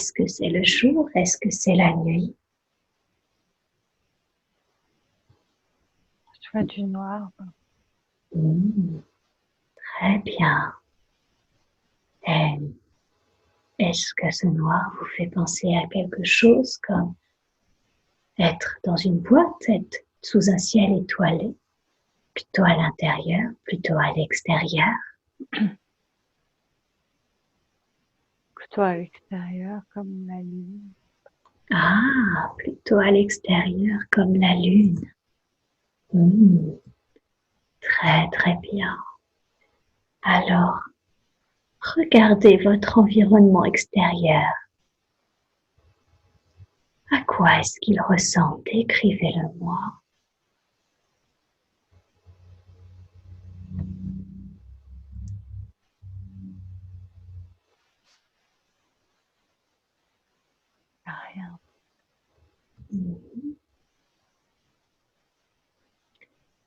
Est-ce que c'est le jour? Est-ce que c'est la nuit? Je vois du noir. Très bien. Et est-ce que ce noir vous fait penser à quelque chose comme être dans une boîte, être sous un ciel étoilé, plutôt à l'intérieur, plutôt à l'extérieur? Plutôt à l'extérieur, comme la lune. Ah, plutôt à l'extérieur comme la lune. Très très bien. Alors, regardez votre environnement extérieur. À quoi est-ce qu'il ressemble? Décrivez-le-moi. Rien.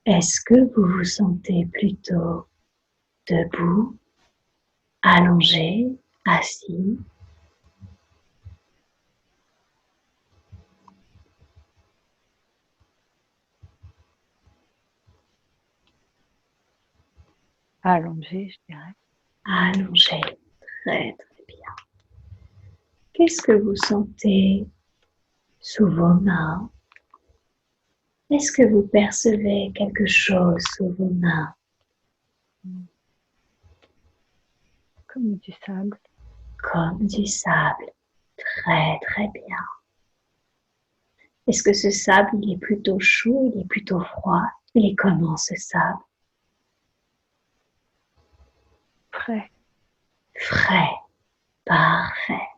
Est-ce que vous vous sentez plutôt debout, allongé, assis? Allongé, je dirais. Allongé. Très très bien. Qu'est-ce que vous sentez sous vos mains? Est-ce que vous percevez quelque chose sous vos mains? Comme du sable. Comme du sable. Très très bien. Est-ce que ce sable, il est plutôt chaud, il est plutôt froid? Il est comment ce sable? Frais. Frais. Parfait.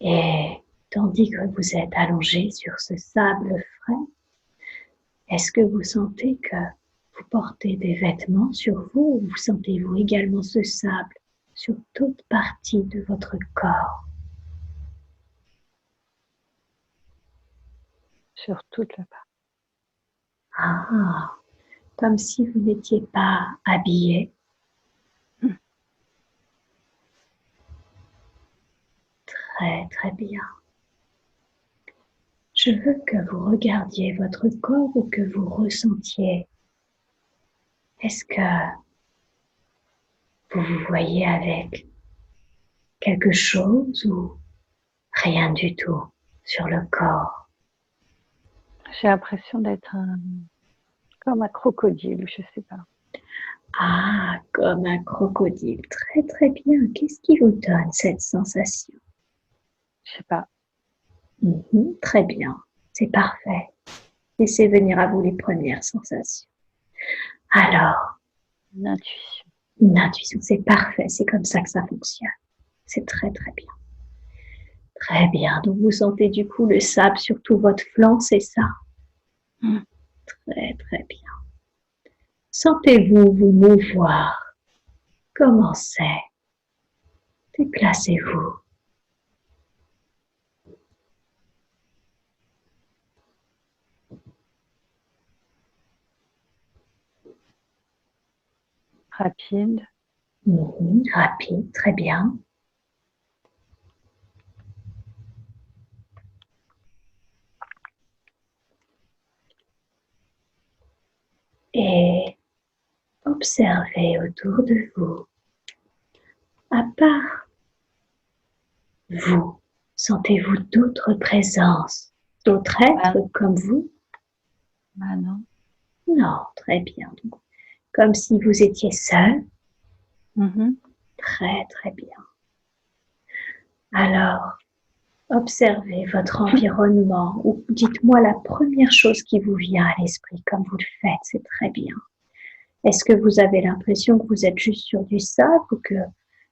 Et tandis que vous êtes allongé sur ce sable frais, est-ce que vous sentez que vous portez des vêtements sur vous ou sentez-vous également ce sable sur toute partie de votre corps? Sur toute la part. Ah, comme si vous n'étiez pas habillé. Très très bien. Je veux que vous regardiez votre corps ou que vous ressentiez. Est-ce que vous vous voyez avec quelque chose ou rien du tout sur le corps? J'ai l'impression d'être comme un crocodile, je sais pas. Ah, comme un crocodile. Très très bien. Qu'est-ce qui vous donne cette sensation? Je sais pas. Très bien. C'est parfait. Laissez venir à vous les premières sensations. Alors, Une intuition. une intuition, c'est parfait. C'est comme ça que ça fonctionne. C'est très très bien. Très bien. Donc vous sentez du coup le sable sur tout votre flanc, c'est ça? Très très bien. Sentez-vous vous mouvoir. Comment c'est? Déplacez-vous. Rapide. Rapide, très bien. Et observez autour de vous. À part vous, sentez-vous d'autres présences, d'autres êtres comme vous? Ah non. Non, très bien. Comme si vous étiez seul. Très très bien. Alors, observez votre environnement ou dites-moi la première chose qui vous vient à l'esprit comme vous le faites, c'est très bien. Est-ce que vous avez l'impression que vous êtes juste sur du sable ou que,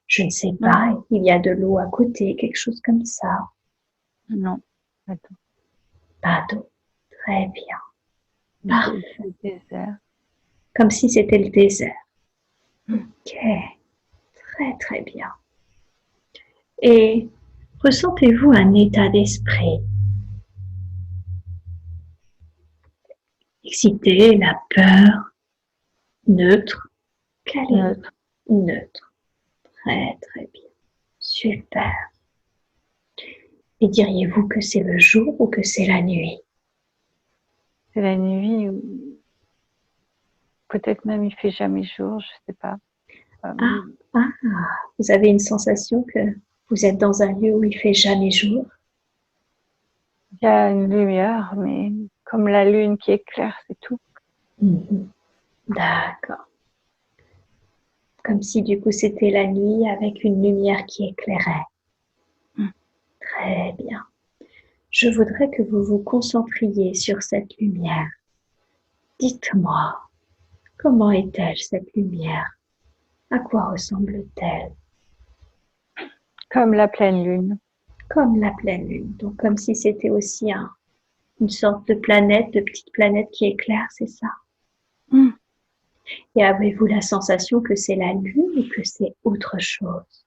je ne sais pas, il y a de l'eau à côté, quelque chose comme ça? Non, pas d'eau. Pas d'eau. Très bien. Parfait. Le désert. Comme si c'était le désert. Ok. Très très bien. Et ressentez-vous un état d'esprit? Excité, la peur, neutre? Quel est Neutre. neutre? Très très bien. Super. Et diriez-vous que c'est le jour ou que c'est la nuit? C'est la nuit ou peut-être même il fait jamais jour, je sais pas. Ah, ah, vous avez une sensation que vous êtes dans un lieu où il fait jamais jour? Il y a une lumière, mais comme la lune qui éclaire, c'est tout. D'accord. Comme si du coup c'était la nuit avec une lumière qui éclairait. Très bien. Je voudrais que vous vous concentriez sur cette lumière. Dites-moi, comment est-elle cette lumière? À quoi ressemble-t-elle? Comme la pleine lune. Comme la pleine lune. Donc comme si c'était aussi une sorte de planète, de petite planète qui éclaire, c'est ça? Et avez-vous la sensation que c'est la lune ou que c'est autre chose?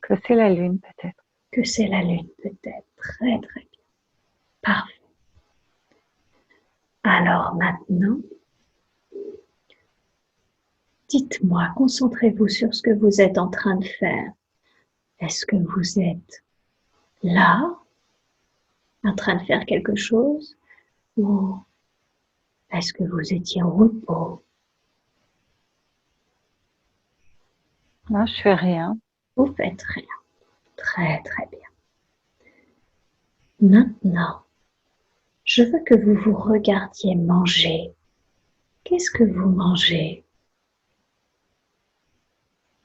Que c'est la lune peut-être. Que c'est la lune peut-être. Très très bien. Parfait. Alors maintenant, dites-moi, concentrez-vous sur ce que vous êtes en train de faire. Est-ce que vous êtes là, en train de faire quelque chose, ou est-ce que vous étiez au repos? Non, je fais rien. Vous faites rien. Très très bien. Maintenant, je veux que vous vous regardiez manger. Qu'est-ce que vous mangez?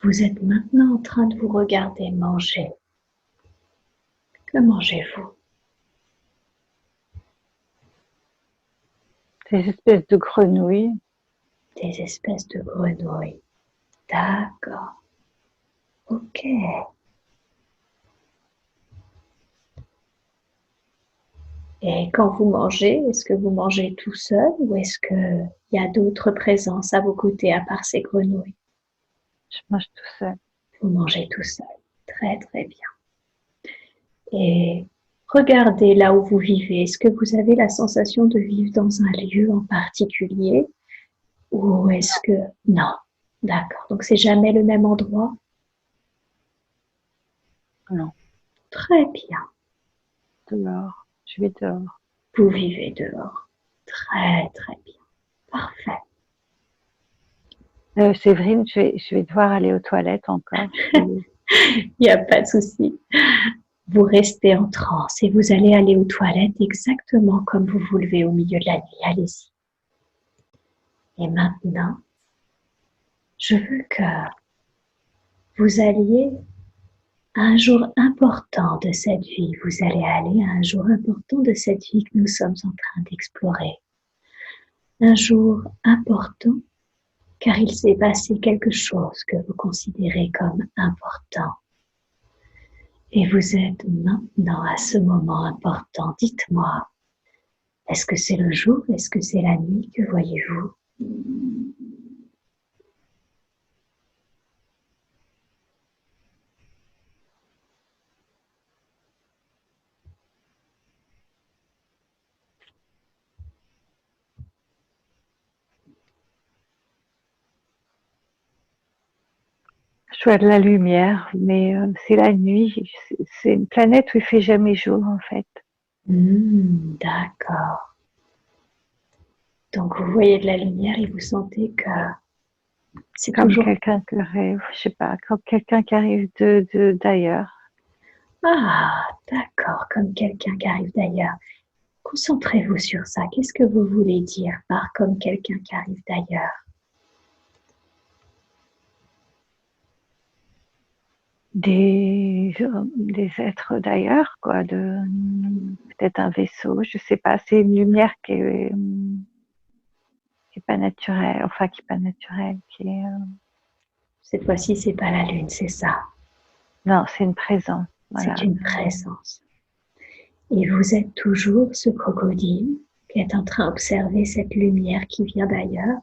Vous êtes maintenant en train de vous regarder manger. Que mangez-vous? Des espèces de grenouilles. Des espèces de grenouilles. D'accord. Ok. Et quand vous mangez, est-ce que vous mangez tout seul ou est-ce qu'il y a d'autres présences à vos côtés à part ces grenouilles? Je mange tout seul. Vous mangez tout seul. Très très bien. Et regardez là où vous vivez. Est-ce que vous avez la sensation de vivre dans un lieu en particulier ou est-ce que... Non. D'accord. Donc c'est jamais le même endroit? Non, Très bien. dehors. Je vais dehors. Vous vivez dehors. Très très bien. Parfait. Séverine, je vais devoir aller aux toilettes encore. Il n'y a pas de souci. Vous restez en transe et vous allez aller aux toilettes exactement comme vous vous levez au milieu de la nuit. Allez-y. Et maintenant, je veux que vous alliez à un jour important de cette vie. Vous allez aller à un jour important de cette vie que nous sommes en train d'explorer. Un jour important car il s'est passé quelque chose que vous considérez comme important. Et vous êtes maintenant à ce moment important. Dites-moi, est-ce que c'est le jour? Est-ce que c'est la nuit? Que voyez-vous? Je vois de la lumière, mais c'est la nuit. C'est une planète où il fait jamais jour en fait. D'accord. Donc vous voyez de la lumière et vous sentez que c'est Comme toujours... quelqu'un qui rêve, je sais pas, comme quelqu'un qui arrive d'ailleurs. Ah, d'accord, comme quelqu'un qui arrive d'ailleurs. Concentrez-vous sur ça. Qu'est-ce que vous voulez dire par comme quelqu'un qui arrive d'ailleurs? Des êtres d'ailleurs, quoi, peut-être un vaisseau, je sais pas, c'est une lumière qui est pas naturelle, enfin qui est pas naturelle, qui est Cette fois-ci, c'est pas la lune, c'est ça. non, c'est une présence, voilà. C'est une présence. Et vous êtes toujours ce crocodile qui est en train d'observer cette lumière qui vient d'ailleurs.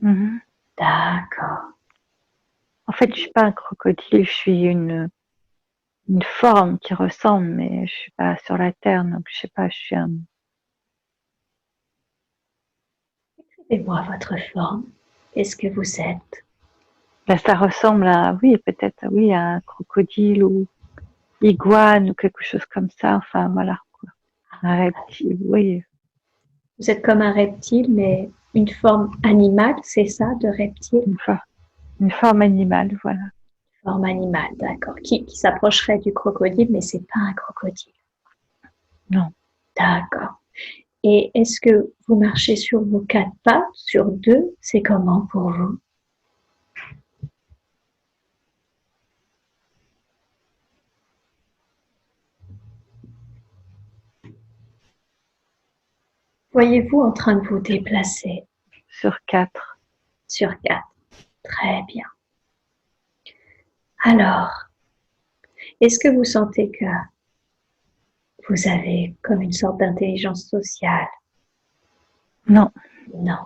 Mm-hmm. D'accord. En fait, je suis pas un crocodile, je suis une forme qui ressemble, mais je suis pas sur la terre, donc je sais pas, je suis un. Et moi, votre forme, qu'est-ce que vous êtes? Ben, ça ressemble à, oui, peut-être, oui, à un crocodile ou iguane ou quelque chose comme ça. Enfin, voilà, quoi. Un reptile, oui, Vous êtes comme un reptile, mais une forme animale, c'est ça, de reptile? une, for- une forme animale, voilà. Forme animale, d'accord. Qui s'approcherait du crocodile, mais c'est pas un crocodile. Non, D'accord. Et est-ce que vous marchez sur vos quatre pattes, sur deux? C'est comment pour vous? Voyez-vous en train de vous déplacer sur 4. sur quatre? Très bien. Alors, est-ce que vous sentez que vous avez comme une sorte d'intelligence sociale? Non, Non.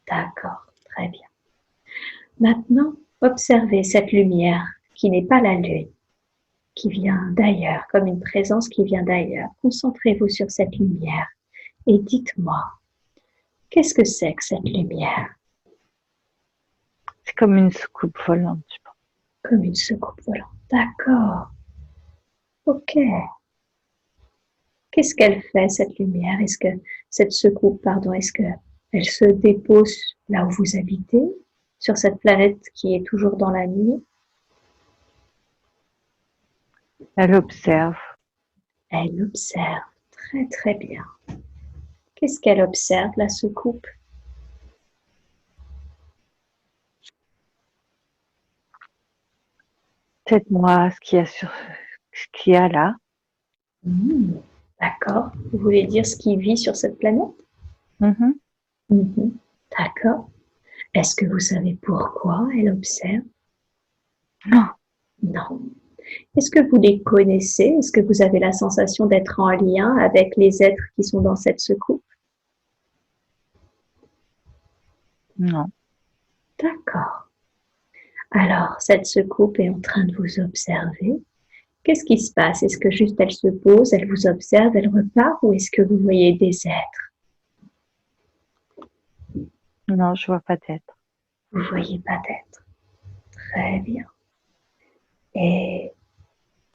D'accord. Très bien. Maintenant, observez cette lumière qui n'est pas la lune, qui vient d'ailleurs, comme une présence qui vient d'ailleurs. Concentrez-vous sur cette lumière et dites-moi, qu'est-ce que c'est que cette lumière? c'est comme une soucoupe volante, je pense. Comme une soucoupe volante. D'accord. Ok. Qu'est-ce qu'elle fait, cette lumière? Est-ce que cette soucoupe, pardon, est-ce que elle se dépose là où vous habitez, sur cette planète qui est toujours dans la nuit? Elle observe. Elle observe. Très très bien. Qu'est-ce qu'elle observe, la soucoupe? Dites-moi ce qu'il y a là. Mmh, d'accord. Vous voulez dire ce qui vit sur cette planète? Mhm. Mmh. D'accord. Est-ce que vous savez pourquoi elle observe? Non, Non. Est-ce que vous les connaissez? Est-ce que vous avez la sensation d'être en lien avec les êtres qui sont dans cette soucoupe? non, D'accord. Alors, cette soucoupe est en train de vous observer. Qu'est-ce qui se passe? Est-ce que juste elle se pose, elle vous observe, elle repart, ou est-ce que vous voyez des êtres? non, je vois pas d'être. Vous voyez pas d'êtres. Très bien. Et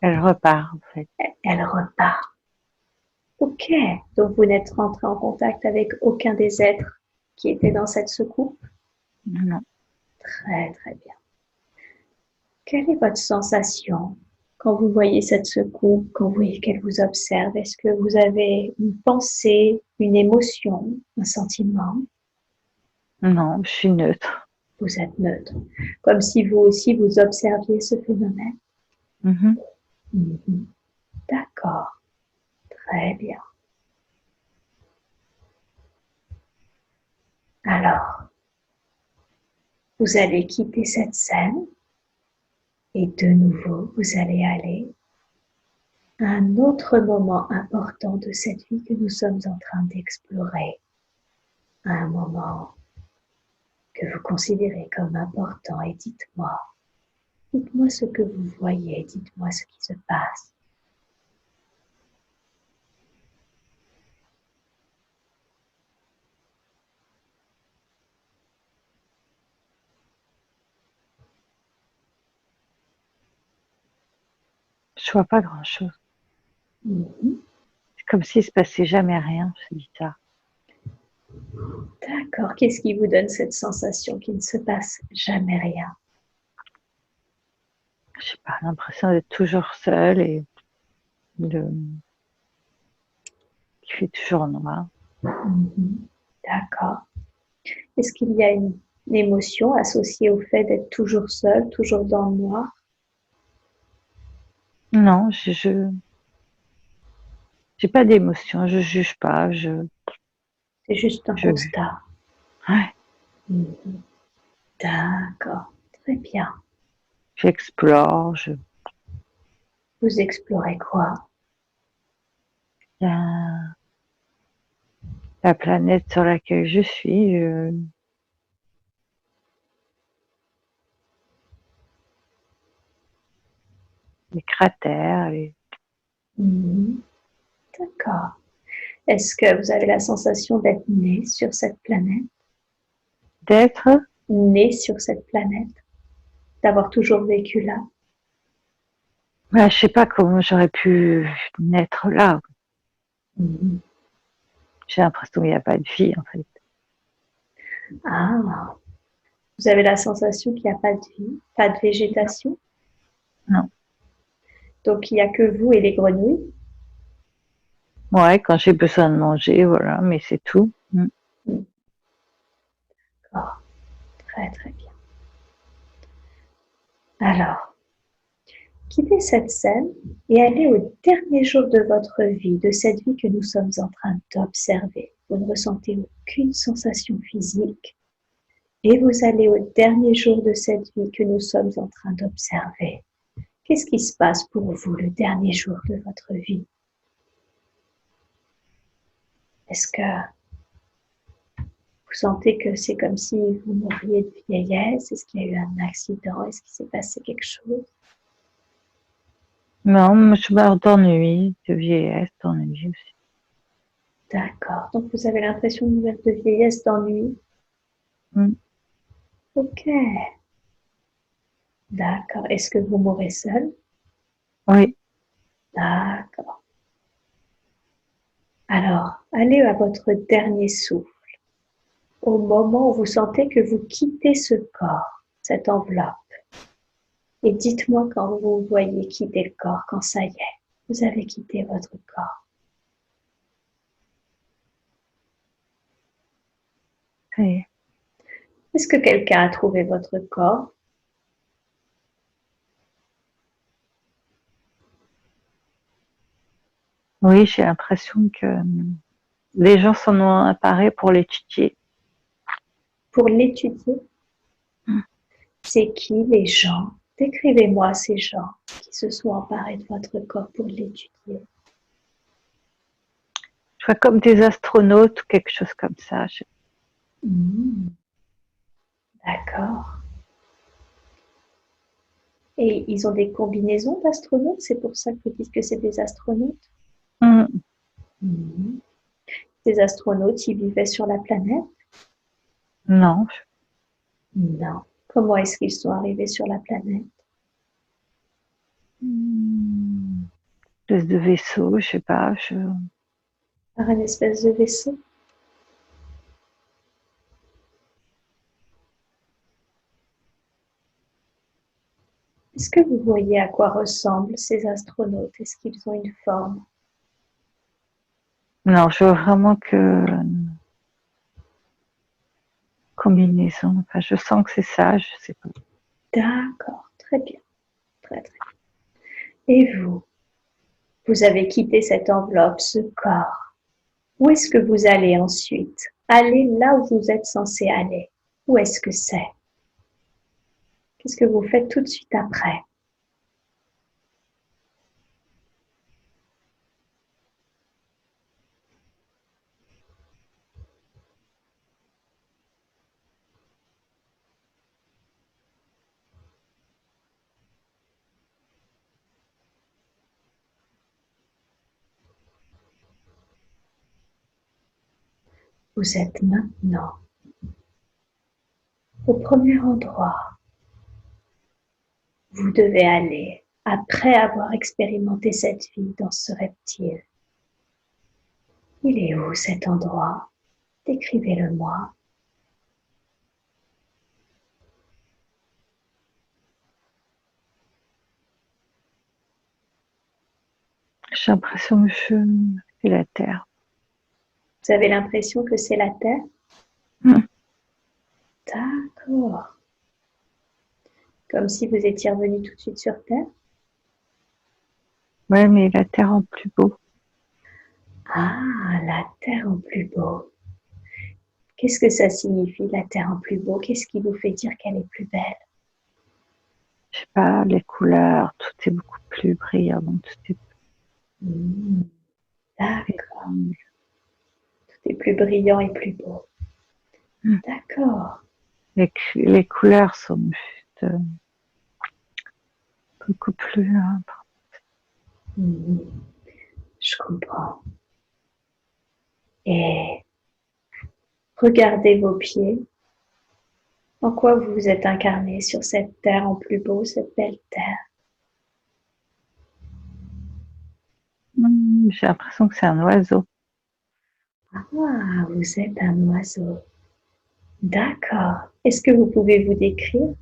Elle repart, en fait. elle repart. Ok. Donc vous n'êtes rentré en contact avec aucun des êtres qui étaient dans cette soucoupe? Non. Très très bien. Quelle est votre sensation quand vous voyez cette soucoupe, quand vous voyez qu'elle vous observe? Est-ce que vous avez une pensée, une émotion, un sentiment? Non, je suis neutre. Vous êtes neutre, comme si vous aussi vous observiez ce phénomène. Mhm. Mhm. D'accord, très bien. Alors, vous allez quitter cette scène et de nouveau, vous allez aller à un autre moment important de cette vie que nous sommes en train d'explorer, un moment que vous considérez comme important et dites-moi ce que vous voyez, dites-moi ce qui se passe. Je vois pas grand-chose. Mhm. C'est comme s'il se passait jamais rien, c'est bizarre. D'accord, qu'est-ce qui vous donne cette sensation qu'il ne se passe jamais rien? J'ai pas l'impression d'être toujours seule et de, qu'il fait toujours noir. Mhm. D'accord. Est-ce qu'il y a une émotion associée au fait d'être toujours seul, toujours dans le noir? Non, j'ai pas d'émotion, je juge pas, C'est juste un je, constat. ouais, Mhm. D'accord, très bien. j'explore, Vous explorez quoi? la, la planète sur laquelle je suis, les cratères, Mhm. D'accord. Est-ce que vous avez la sensation d'être né sur cette planète? d'être. né sur cette planète, d'avoir toujours vécu là? Bah, je sais pas comment j'aurais pu naître là. J'ai l'impression qu'il n'y a pas de vie en fait. Ah, vous avez la sensation qu'il n'y a pas de vie, pas de végétation? Non. Donc il n'y a que vous et les grenouilles? Ouais, quand j'ai besoin de manger, voilà, mais c'est tout. D'accord, très très bien. Alors, quittez cette scène et allez au dernier jour de votre vie, de cette vie que nous sommes en train d'observer. Vous ne ressentez aucune sensation physique et vous allez au dernier jour de cette vie que nous sommes en train d'observer. Qu'est-ce qui se passe pour vous le dernier jour de votre vie? Est-ce que vous sentez que c'est comme si vous mouriez de vieillesse? Est-ce qu'il y a eu un accident? Est-ce qu'il s'est passé quelque chose? Non, moi, je meurs d'ennui, de vieillesse, d'ennui aussi. D'accord. Donc vous avez l'impression de mourir de vieillesse, d'ennui? Ok. D'accord. Est-ce que vous mourrez seul? Oui. D'accord. Alors, allez à votre dernier souffle. Au moment où vous sentez que vous quittez ce corps, cette enveloppe. Et dites-moi quand vous voyez quitter le corps, quand ça y est, vous avez quitté votre corps. Oui. Est-ce que quelqu'un a trouvé votre corps? Oui, j'ai l'impression que les gens s'en ont emparé pour l'étudier. Pour l'étudier? C'est qui les gens? Décrivez-moi ces gens qui se sont emparés de votre corps pour l'étudier. Je vois comme des astronautes ou quelque chose comme ça. D'accord. Et ils ont des combinaisons d'astronautes, c'est pour ça que vous dites que c'est des astronautes? Des astronautes, ils vivaient sur la planète? Non. Non. Comment est-ce qu'ils sont arrivés sur la planète? Espèce de vaisseau, je sais pas. Par une espèce de vaisseau? Est-ce que vous voyez à quoi ressemblent ces astronautes? Est-ce qu'ils ont une forme? Non, je vois vraiment que combinaison. Enfin, je sens que c'est ça, je sais pas. D'accord, très bien. Très très bien. Et vous? Vous avez quitté cette enveloppe, ce corps. Où est-ce que vous allez ensuite? Allez là où vous êtes censé aller. Où est-ce que c'est? Qu'est-ce que vous faites tout de suite après? Vous êtes maintenant au premier endroit où vous devez aller après avoir expérimenté cette vie dans ce reptile. Il est où cet endroit? Décrivez-le-moi. J'ai l'impression que c'est la Terre. Vous avez l'impression que c'est la Terre? D'accord. Comme si vous étiez revenu tout de suite sur Terre? Ouais, mais la Terre en plus beau. Ah, la Terre en plus beau. Qu'est-ce que ça signifie, la Terre en plus beau? Qu'est-ce qui vous fait dire qu'elle est plus belle? Je sais pas, les couleurs, tout est beaucoup plus brillant. Tout D'accord. Tout est plus brillant et plus beau. D'accord. les couleurs sont juste beaucoup plus. Je comprends. Et regardez vos pieds. En quoi vous vous êtes incarné sur cette terre en plus beau, cette belle terre? J'ai l'impression que c'est un oiseau. Ah, vous êtes un oiseau. D'accord. Est-ce que vous pouvez vous décrire?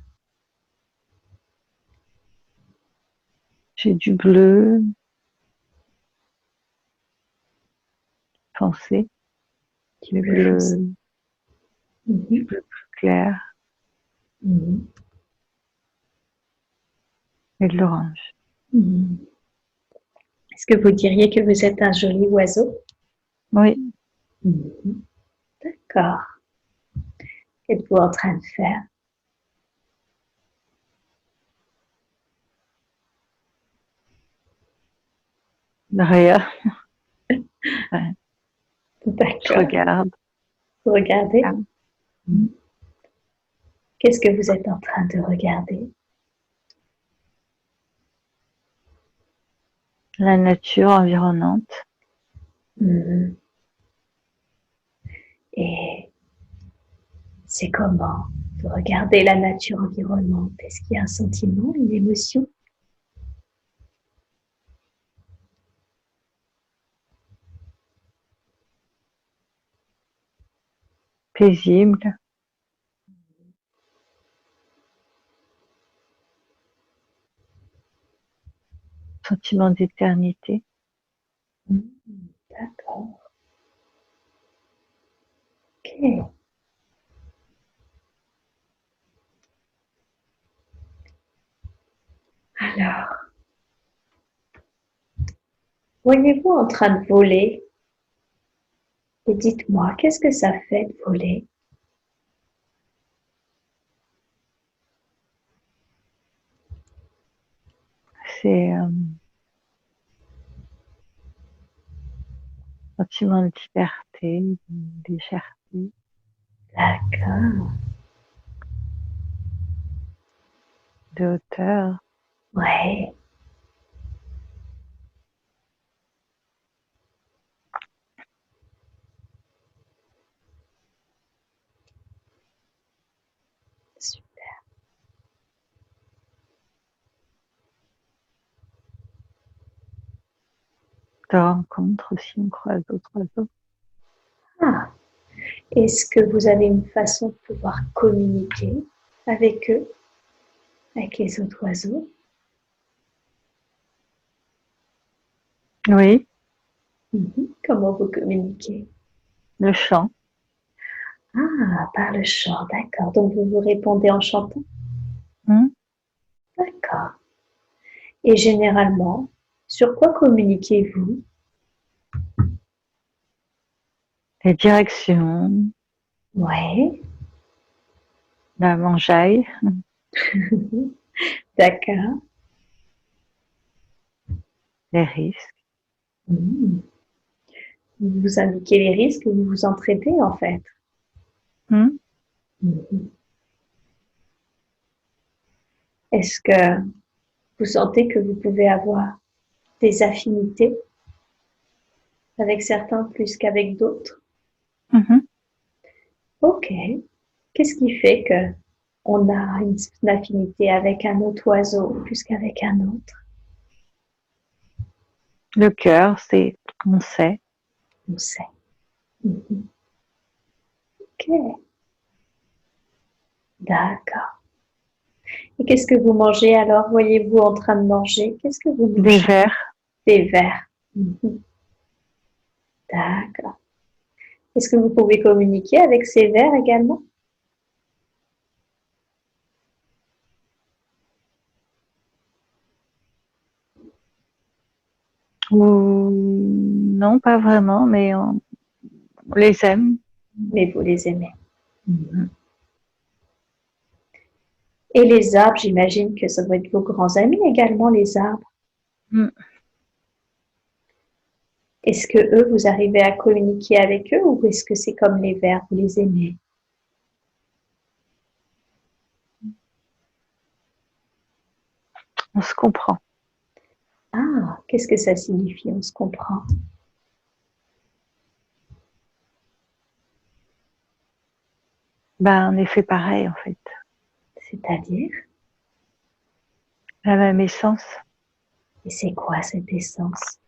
J'ai du bleu foncé, Du bleu foncé. du bleu plus clair Mhm. et de l'orange. Mhm. Est-ce que vous diriez que vous êtes un joli oiseau? Oui, Mhm. D'accord. Qu'êtes-vous en train de faire? rien. Ouais, je D'accord. regarde. Vous regardez? Ah, Qu'est-ce que vous êtes en train de regarder? la nature environnante. Mhm. Et c'est comment? Vous regardez la nature environnante. Est-ce qu'il y a un sentiment, une émotion? Paisible, sentiment d'éternité. D'accord. Ok. Alors, voyez-vous en train de voler? Et dites-moi, qu'est-ce que ça fait de voler? C'est sentiment de liberté, de légèreté, D'accord. de hauteur. Ouais. Super. De rencontre aussi, on croise d'autres oiseaux. Ah, est-ce que vous avez une façon de pouvoir communiquer avec eux, avec les autres oiseaux? Oui, Comment vous communiquez? le chant. Ah, par le chant, d'accord. Donc vous vous répondez en chantant? Hmm. D'accord. Et généralement, sur quoi communiquez-vous? Les directions, Ouais. la mangeaille, D'accord. les risques. Mmh. Vous indiquez les risques, vous vous entraidez en fait. Hmm. Mmh. Est-ce que vous sentez que vous pouvez avoir des affinités avec certains plus qu'avec d'autres? Mhm. Ok. Qu'est-ce qui fait que on a une affinité avec un autre oiseau plus qu'avec un autre? Le cœur, c'est on sait. On sait. Mhm. Ok. D'accord. Et qu'est-ce que vous mangez alors? Voyez-vous en train de manger? Qu'est-ce que vous Des mangez? vers, Des vers. Mhm. D'accord. Est-ce que vous pouvez communiquer avec ces vers également? ou non, pas vraiment, mais on les aime. Mais vous les aimez. Mhm. Et les arbres, j'imagine que ça doit être vos grands amis également, les arbres. Hmm. Est-ce que eux, vous arrivez à communiquer avec eux ou est-ce que c'est comme les vers, vous les aimez? On se comprend. Ah, qu'est-ce que ça signifie? On se comprend. Ben, on est fait pareil, en fait. C'est-à-dire, La même essence. et c'est quoi cette essence?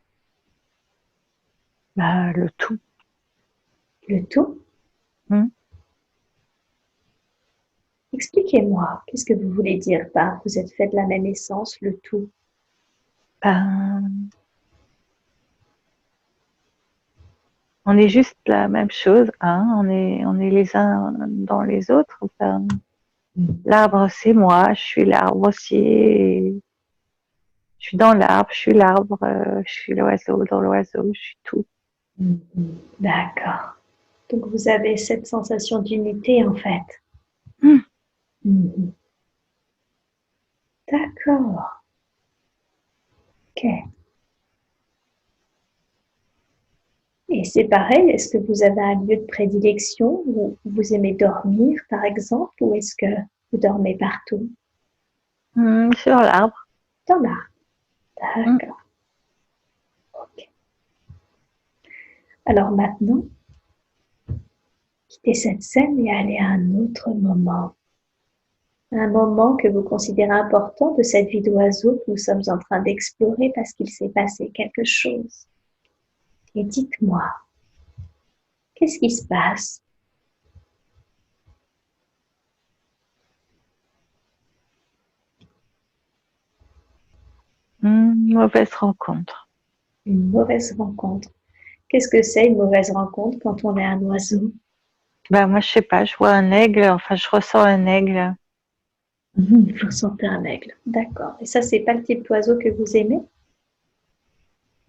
Ben, le tout. Le tout? Hmm. Expliquez-moi, qu'est-ce que vous voulez dire par vous êtes fait de la même essence, le tout? Ben, on est juste la même chose, hein. On est les uns dans les autres. Ben, l'arbre, c'est moi. Je suis l'arbre aussi. Je suis dans l'arbre. Je suis l'arbre. Je suis l'oiseau dans l'oiseau. Je suis tout. D'accord. Donc vous avez cette sensation d'unité en fait. Hmm. Mhm. D'accord. Ok. Et c'est pareil, est-ce que vous avez un lieu de prédilection où vous aimez dormir, par exemple, ou est-ce que vous dormez partout? Sur l'arbre. Dans l'arbre. Hmm. D'accord. Ok. Alors maintenant, quittez cette scène et allez à un autre moment. Un moment que vous considérez important de cette vie d'oiseau que nous sommes en train d'explorer parce qu'il s'est passé quelque chose. Et dites-moi, qu'est-ce qui se passe? Mauvaise rencontre. Une mauvaise rencontre. Qu'est-ce que c'est une mauvaise rencontre quand on est un oiseau? Ben, moi, je sais pas. Je vois un aigle. Enfin, je ressens un aigle. Vous ressentez un aigle. D'accord. Et ça, c'est pas le type d'oiseau que vous aimez?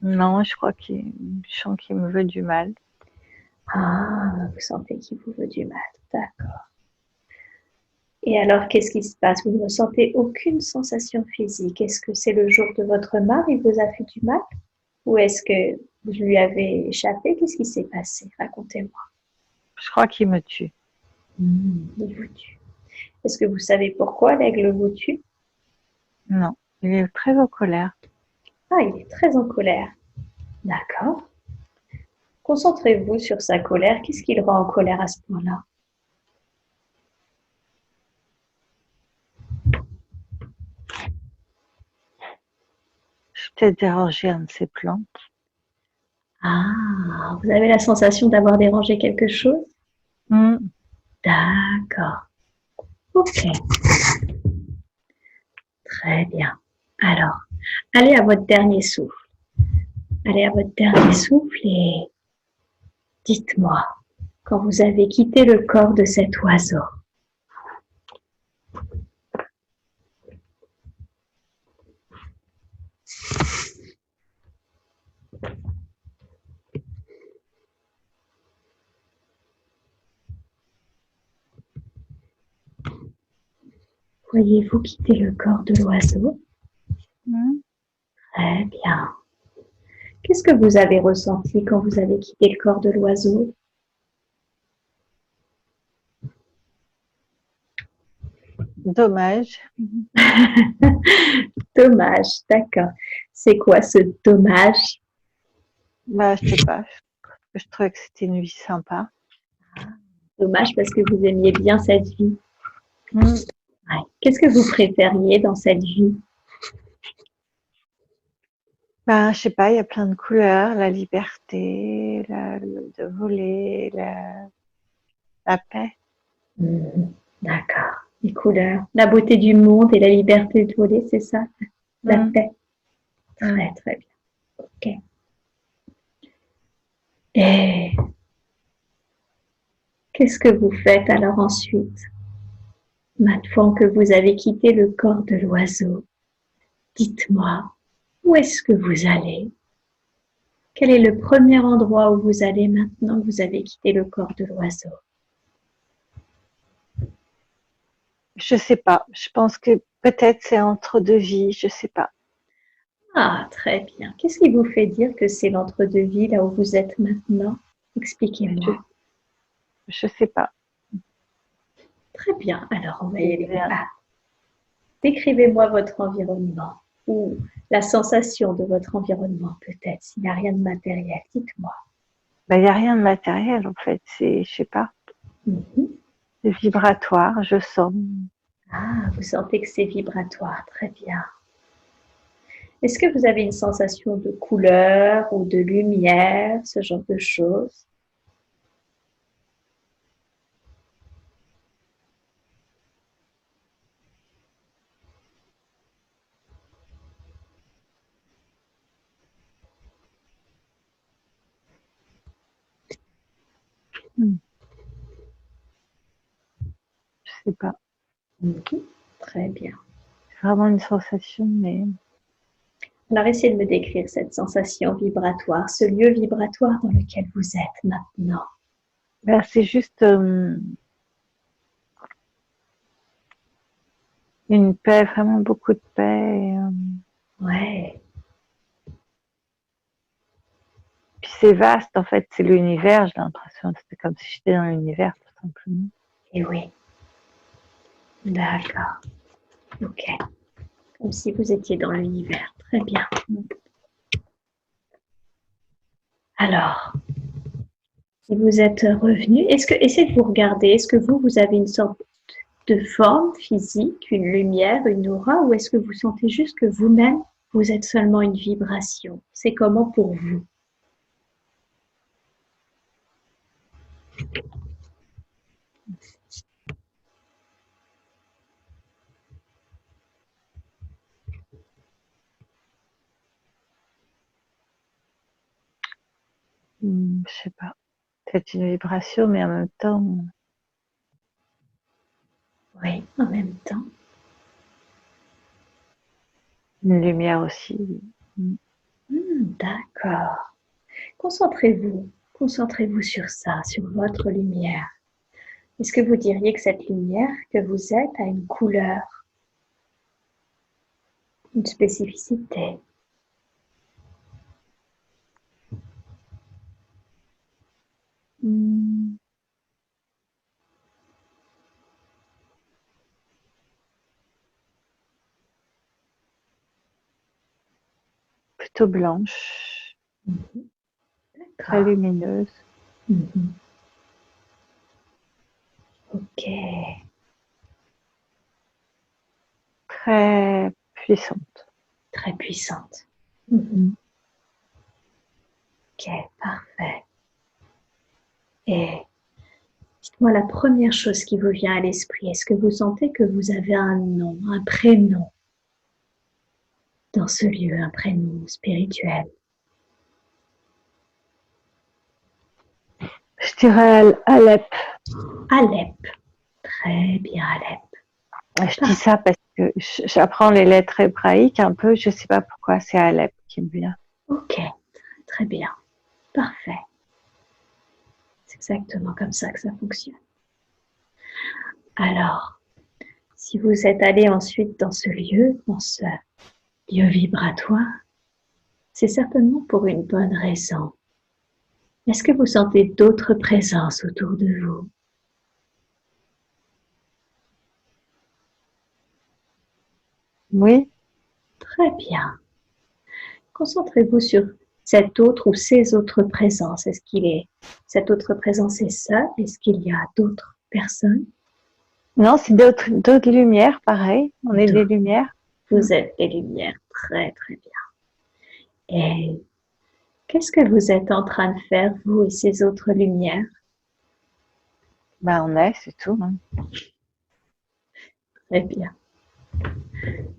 Non, je crois je sens qu'il me veut du mal. Ah, vous sentez qu'il vous veut du mal. D'accord. Et alors, qu'est-ce qui se passe? Vous ne ressentez aucune sensation physique. Est-ce que c'est le jour de votre mort, il vous a fait du mal? Ou est-ce que vous lui avez échappé? Qu'est-ce qui s'est passé? Racontez-moi. Je crois qu'il me tue. Il vous tue. Est-ce que vous savez pourquoi l'aigle vous tue? Non, il est très en colère. Ah, il est très en colère. D'accord. Concentrez-vous sur sa colère. Qu'est-ce qui le rend en colère à ce point-là? Je vais peut-être déranger un de ses plans. Ah, vous avez la sensation d'avoir dérangé quelque chose? D'accord. Ok. Très bien. Alors, allez à votre dernier souffle. Allez à votre dernier souffle et dites-moi, quand vous avez quitté le corps de cet oiseau, voyez-vous quitter le corps de l'oiseau? Très bien. Qu'est-ce que vous avez ressenti quand vous avez quitté le corps de l'oiseau? Dommage. Dommage, d'accord. C'est quoi ce dommage? Bah, je sais pas. Je trouvais que c'était une vie sympa. Dommage parce que vous aimiez bien cette vie. Mm. Ouais. Qu'est-ce que vous préfériez dans cette vie? Bah, je sais pas, il y a plein de couleurs, la liberté, de voler, la paix. D'accord. Les couleurs, la beauté du monde et la liberté de voler, c'est ça? La paix. Très, très bien. Ok. Et qu'est-ce que vous faites alors ensuite? Maintenant que vous avez quitté le corps de l'oiseau, dites-moi, où est-ce que vous allez? Quel est le premier endroit où vous allez maintenant que vous avez quitté le corps de l'oiseau? Je sais pas. Je pense que peut-être c'est entre deux vies. Je sais pas. Ah, très bien. Qu'est-ce qui vous fait dire que c'est l'entre-deux-vie là où vous êtes maintenant? Expliquez-moi. Je sais pas. Très bien. Alors, on va y aller. Ah, décrivez-moi votre environnement ou la sensation de votre environnement peut-être, s'il n'y a rien de matériel. Dites-moi. Bah, il y a rien de matériel en fait. Je sais pas. Mhm. C'est vibratoire, je sens. Ah, vous sentez que c'est vibratoire, très bien. Est-ce que vous avez une sensation de couleur ou de lumière, ce genre de choses? Je sais pas. Très bien. C'est vraiment une sensation, mais Alors, essayez de me décrire cette sensation vibratoire, ce lieu vibratoire dans lequel vous êtes maintenant. ben, c'est juste une paix, vraiment beaucoup de paix. Ouais, Puis c'est vaste, en fait, c'est l'univers, j'ai l'impression. C'est comme si j'étais dans l'univers, tout simplement. et oui. D'accord. Ok. Comme si vous étiez dans l'univers. Très bien. Alors, si vous êtes revenu, essayez de vous regarder. Est-ce que vous avez une sorte de forme physique, une lumière, une aura, ou est-ce que vous sentez juste que vous-même, vous êtes seulement une vibration? C'est comment pour vous? Je sais pas. Peut-être une vibration, mais en même temps, Oui, en même temps. une lumière aussi. D'accord. Concentrez-vous. Concentrez-vous sur ça, sur votre lumière. Est-ce que vous diriez que cette lumière que vous êtes a une couleur, une spécificité? Plutôt blanche, très D'accord. lumineuse. Ok. Très puissante. Très puissante. Ok, parfait. Et dites-moi la première chose qui vous vient à l'esprit. Est-ce que vous sentez que vous avez un nom, un prénom dans ce lieu, un prénom spirituel? Je dirais Alep. Alep. Très bien, Alep. Je dis ça parce que j'apprends les lettres hébraïques un peu. Je sais pas pourquoi c'est Alep qui me vient. Ok, très bien. Parfait. C'est exactement comme ça que ça fonctionne. Alors, si vous êtes allé ensuite dans ce lieu vibratoire, c'est certainement pour une bonne raison. Est-ce que vous sentez d'autres présences autour de vous? Oui. Très bien. Concentrez-vous sur cette autre ou ces autres présences. Cette autre présence est seule? Est-ce qu'il y a d'autres personnes? Non, c'est d'autres lumières, pareil. On est des lumières. Vous êtes des lumières. Très, très bien. Et qu'est-ce que vous êtes en train de faire, vous et ces autres lumières? Ben, on est, c'est tout. Hein. Très bien.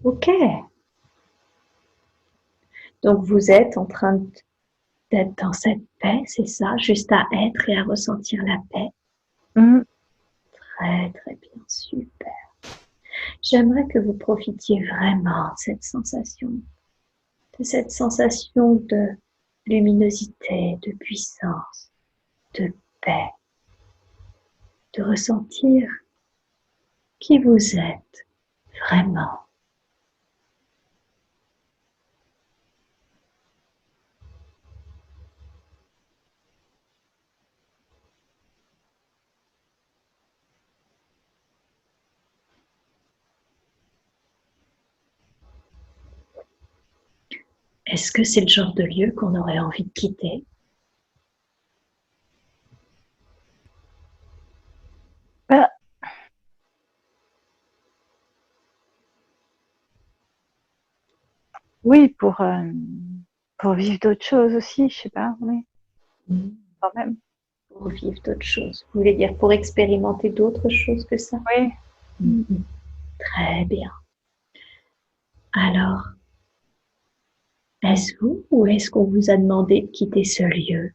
Ok. Donc vous êtes en train d'être dans cette paix, c'est ça, juste à être et à ressentir la paix. Très très bien, super. J'aimerais que vous profitiez vraiment de cette sensation de luminosité, de puissance, de paix, de ressentir qui vous êtes vraiment. Est-ce que c'est le genre de lieu qu'on aurait envie de quitter? Ben, oui, pour vivre d'autres choses aussi, je sais pas, oui, Mm. quand même. Pour vivre d'autres choses. Vous voulez dire pour expérimenter d'autres choses que ça? Oui. Mhm. Très bien. Alors, est-ce vous ou est-ce qu'on vous a demandé de quitter ce lieu,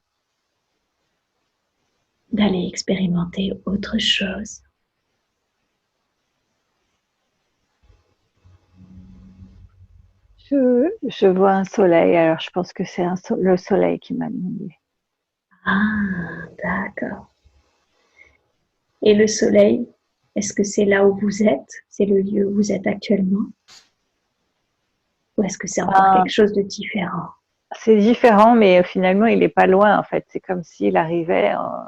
d'aller expérimenter autre chose? Je vois un soleil, alors je pense que c'est le soleil qui m'a demandé. Ah, d'accord. Et le soleil, est-ce que c'est là où vous êtes? C'est le lieu où vous êtes actuellement? Ou est-ce que c'est encore Ben, quelque chose de différent? c'est différent, mais finalement, il est pas loin, en fait. C'est comme s'il arrivait en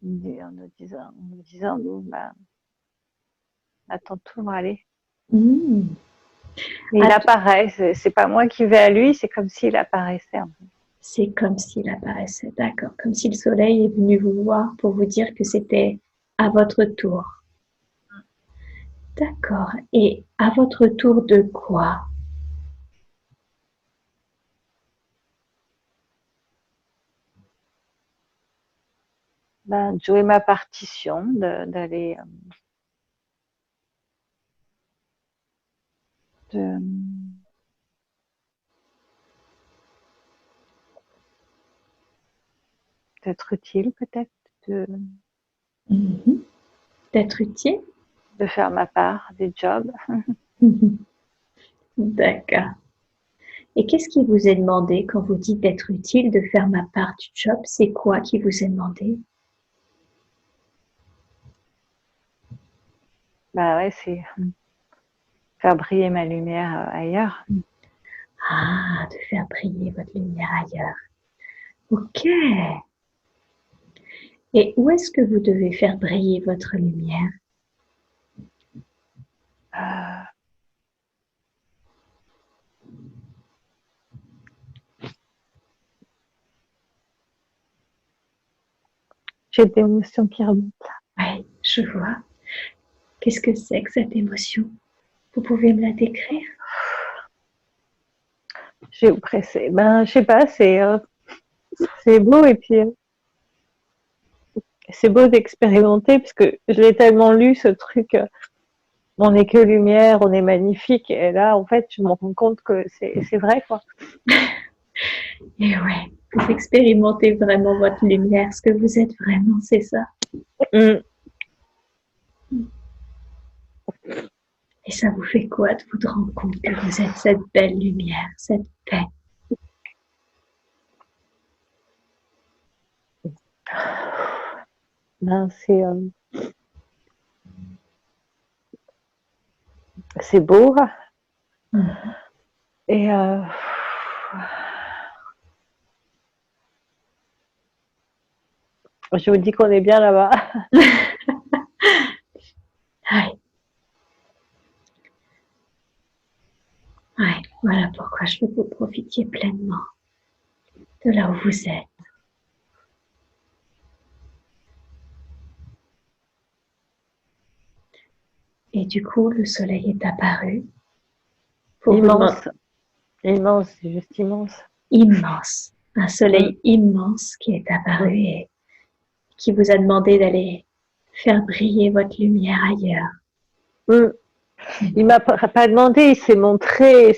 nous disant, nous, bah, attends-toi, allez. Hmm. Et il apparaît, c'est pas moi qui vais à lui, c'est comme s'il apparaissait. En fait. C'est comme s'il apparaissait, d'accord. Comme si le soleil est venu vous voir pour vous dire que c'était à votre tour. D'accord. Et à votre tour de quoi? Ben, jouer ma partition, d'aller, d'être utile peut-être, de, Mhm. D'être utile? de faire ma part des jobs. Mhm. D'accord. Et qu'est-ce qui vous est demandé quand vous dites d'être utile, de faire ma part du job? C'est quoi qui vous est demandé? Bah ouais, c'est faire briller ma lumière ailleurs. Ah, de faire briller votre lumière ailleurs. Ok. Et où est-ce que vous devez faire briller votre lumière? Euh, j'ai des émotions qui remontent. Oui, je vois. Qu'est-ce que c'est que cette émotion? Vous pouvez me la décrire? J'ai oppressé. Ben, je sais pas, c'est beau et puis c'est beau d'expérimenter parce que je l'ai tellement lu ce truc. On n'est que lumière, on est magnifique. Et là, en fait, je me rends compte que c'est vrai, quoi. Et ouais, vous expérimentez vraiment votre lumière, ce que vous êtes vraiment, c'est ça. Mm. Et ça vous fait quoi de vous rendre compte que vous êtes cette belle lumière, cette paix? Ben, c'est beau. Mhm. Et je vous dis qu'on est bien là-bas. Ouais, ouais, voilà pourquoi je veux que vous profitiez pleinement de là où vous êtes. Et du coup, le soleil est apparu pour vous demander Immense, immense, c'est juste immense. immense, un Mm. soleil immense qui est apparu et qui vous a demandé d'aller faire briller votre lumière ailleurs. Mm. Il m'a pas demandé, il s'est montré.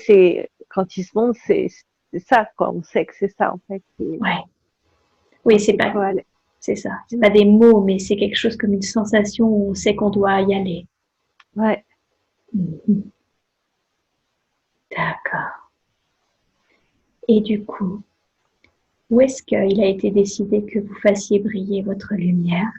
Quand il se montre, c'est ça, quoi. On sait que c'est ça, en fait. Ouais, oui, c'est Il pas, faut aller. c'est ça, c'est pas des mots, mais c'est quelque chose comme une sensation où on sait qu'on doit y aller. Ouais. Mhm. D'accord. Et du coup, où est-ce qu'il a été décidé que vous fassiez briller votre lumière?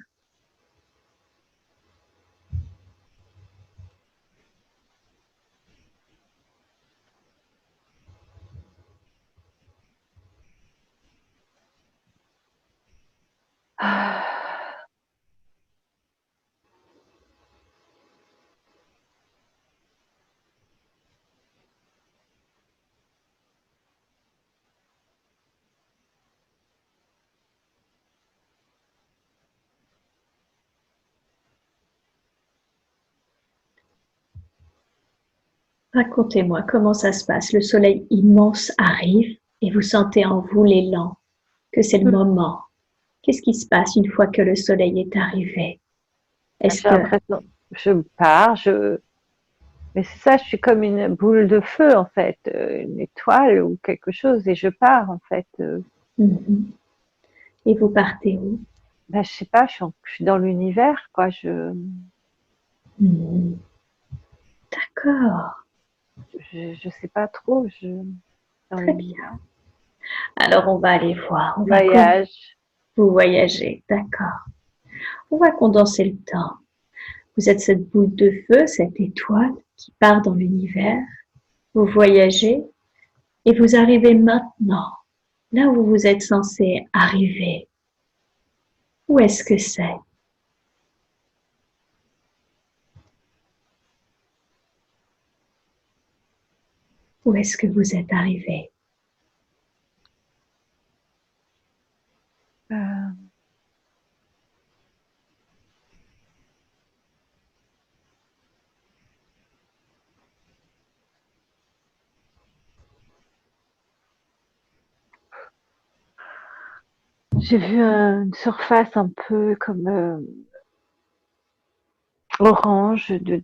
Racontez-moi comment ça se passe. Le soleil immense arrive et vous sentez en vous l'élan, que c'est le moment. Qu'est-ce qui se passe une fois que le soleil est arrivé? Est-ce J'ai que... l'impression, je pars, mais c'est ça, je suis comme une boule de feu en fait, une étoile ou quelque chose, et je pars en fait. Mhm. Et vous partez où? Ben, je sais pas, je suis dans l'univers, quoi. Mhm. D'accord, Je sais pas trop, dans très bien. l'univers. Alors on va aller voir. Voyage. Vous voyager, d'accord. On va condenser le temps. Vous êtes cette boule de feu, cette étoile qui part dans l'univers. Vous voyagez et vous arrivez maintenant, là où vous êtes censé arriver. Où est-ce que c'est? Où est-ce que vous êtes arrivé? Euh, j'ai vu une surface un peu comme orange, de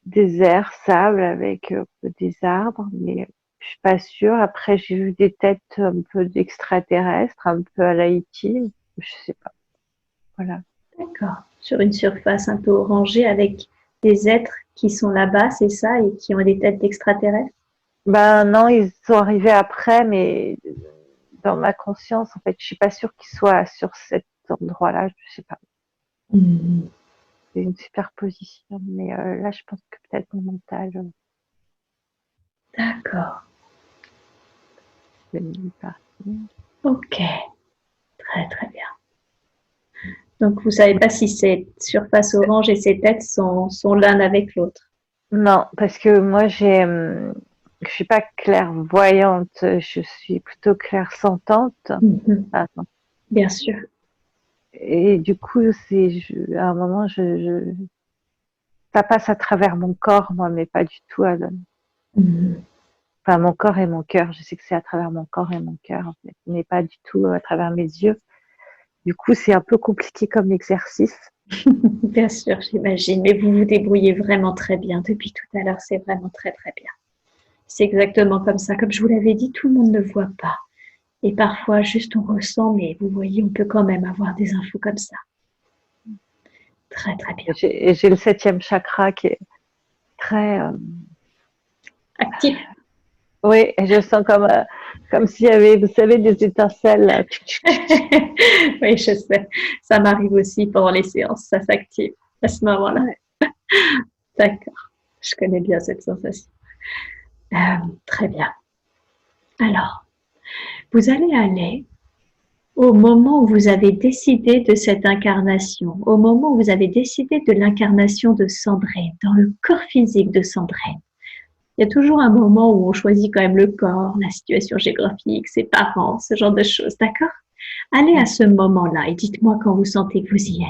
désert, sable avec des arbres, mais je suis pas sûre. Après, j'ai vu des têtes un peu d'extraterrestres, un peu à l'Haïti, je sais pas. Voilà. D'accord. Sur une surface un peu orangée avec des êtres qui sont là-bas, c'est ça, et qui ont des têtes d'extraterrestres? Ben non, ils sont arrivés après, mais dans ma conscience, en fait, je suis pas sûre qu'ils soient sur cet endroit-là. Je sais pas. Mhm. C'est une superposition, mais là, je pense que peut-être mon mental, D'accord. c'est une partie. Ok. Très très bien. Donc vous savez pas si cette surface orange et ces têtes sont l'un avec l'autre. Non, parce que moi, je suis pas clairvoyante, je suis plutôt clairsentante. Mhm. Ah, non. Bien sûr. Et du coup, à un moment, ça passe à travers mon corps, moi, mais pas du tout Mhm. enfin, mon corps et mon cœur. Je sais que c'est à travers mon corps et mon cœur, en fait, mais pas du tout à travers mes yeux. Du coup, c'est un peu compliqué comme exercice. Bien sûr, j'imagine. Mais vous vous débrouillez vraiment très bien depuis tout à l'heure. C'est vraiment très très bien. C'est exactement comme ça. Comme je vous l'avais dit, tout le monde ne voit pas. Et parfois, juste on ressent, mais vous voyez, on peut quand même avoir des infos comme ça. Très très bien. Et j'ai le septième chakra qui est très, Actif. oui, et je sens comme s'il y avait, vous savez, des étincelles, là. Oui, je sais. Ça m'arrive aussi pendant les séances. Ça s'active à ce moment-là. Ouais. D'accord. Je connais bien cette sensation. Très bien. Alors, vous allez aller au moment où vous avez décidé de cette incarnation, au moment où vous avez décidé de l'incarnation de Sandrine, dans le corps physique de Sandrine. Il y a toujours un moment où on choisit quand même le corps, la situation géographique, ses parents, ce genre de choses, d'accord? Allez à ce moment-là et dites-moi quand vous sentez que vous y êtes.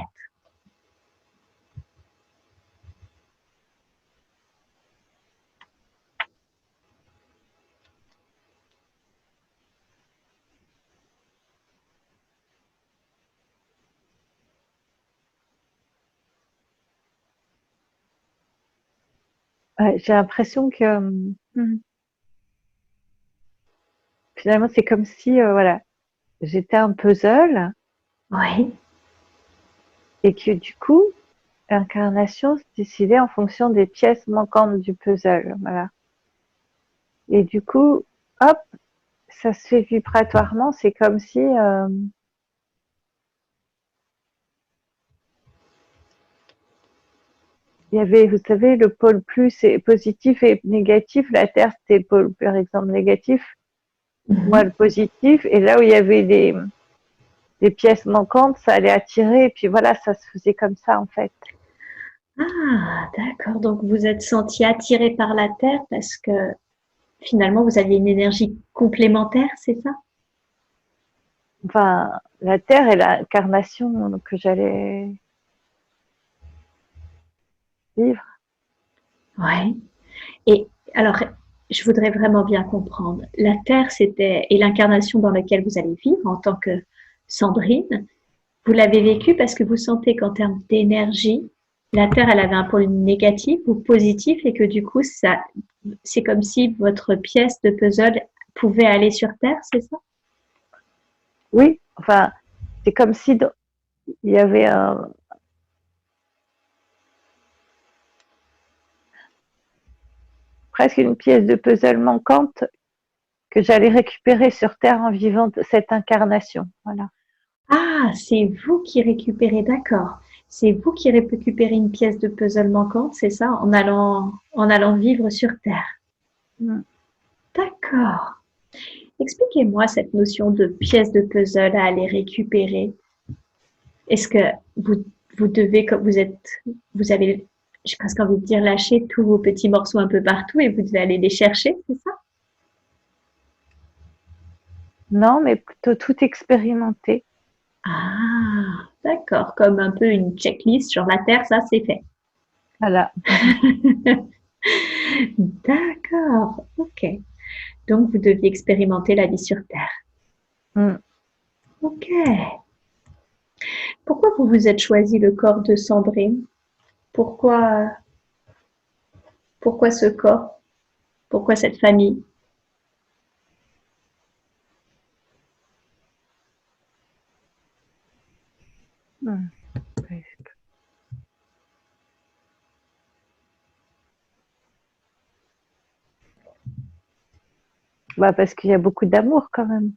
Ouais, j'ai l'impression que finalement, c'est comme si, voilà, j'étais un puzzle Oui. et que du coup, l'incarnation se décidait en fonction des pièces manquantes du puzzle. Voilà. Et du coup, hop, ça se fait vibratoirement. C'est comme si il y avait, vous savez, le pôle plus et positif et négatif. La Terre, c'était le pôle, par exemple, négatif. Moi, Mhm. le positif. Et là où il y avait des pièces manquantes, ça allait attirer. Et puis voilà, ça se faisait comme ça, en fait. Ah, d'accord. Donc vous êtes senti attiré par la Terre parce que finalement vous aviez une énergie complémentaire, c'est ça? Enfin, la Terre est l'incarnation que j'allais vivre. Oui. Et alors, je voudrais vraiment bien comprendre. La Terre, c'était, et l'incarnation dans laquelle vous allez vivre en tant que Sandrine, vous l'avez vécue parce que vous sentez qu'en termes d'énergie, la Terre, elle avait un pôle négatif ou positif et que du coup, ça, c'est comme si votre pièce de puzzle pouvait aller sur Terre, c'est ça? Oui, enfin, c'est comme si il y avait presque une pièce de puzzle manquante que j'allais récupérer sur Terre en vivant cette incarnation. Voilà. Ah, c'est vous qui récupérez, d'accord. C'est vous qui récupérez une pièce de puzzle manquante, c'est ça, en allant vivre sur Terre. Mm. D'accord. Expliquez-moi cette notion de pièce de puzzle à aller récupérer. Est-ce que vous, vous devez, comme vous êtes, vous avez, j'ai presque envie de dire, lâcher tous vos petits morceaux un peu partout et vous devez aller les chercher, c'est ça? Non, mais plutôt tout expérimenter. Ah, d'accord. Comme un peu une checklist sur la Terre, ça c'est fait. Voilà. D'accord. Ok. Donc vous deviez expérimenter la vie sur Terre. Mm. Ok. Pourquoi vous vous êtes choisi le corps de Sandrine? Pourquoi, pourquoi ce corps? Pourquoi cette famille? Mm. Bah, parce qu'il y a beaucoup d'amour quand même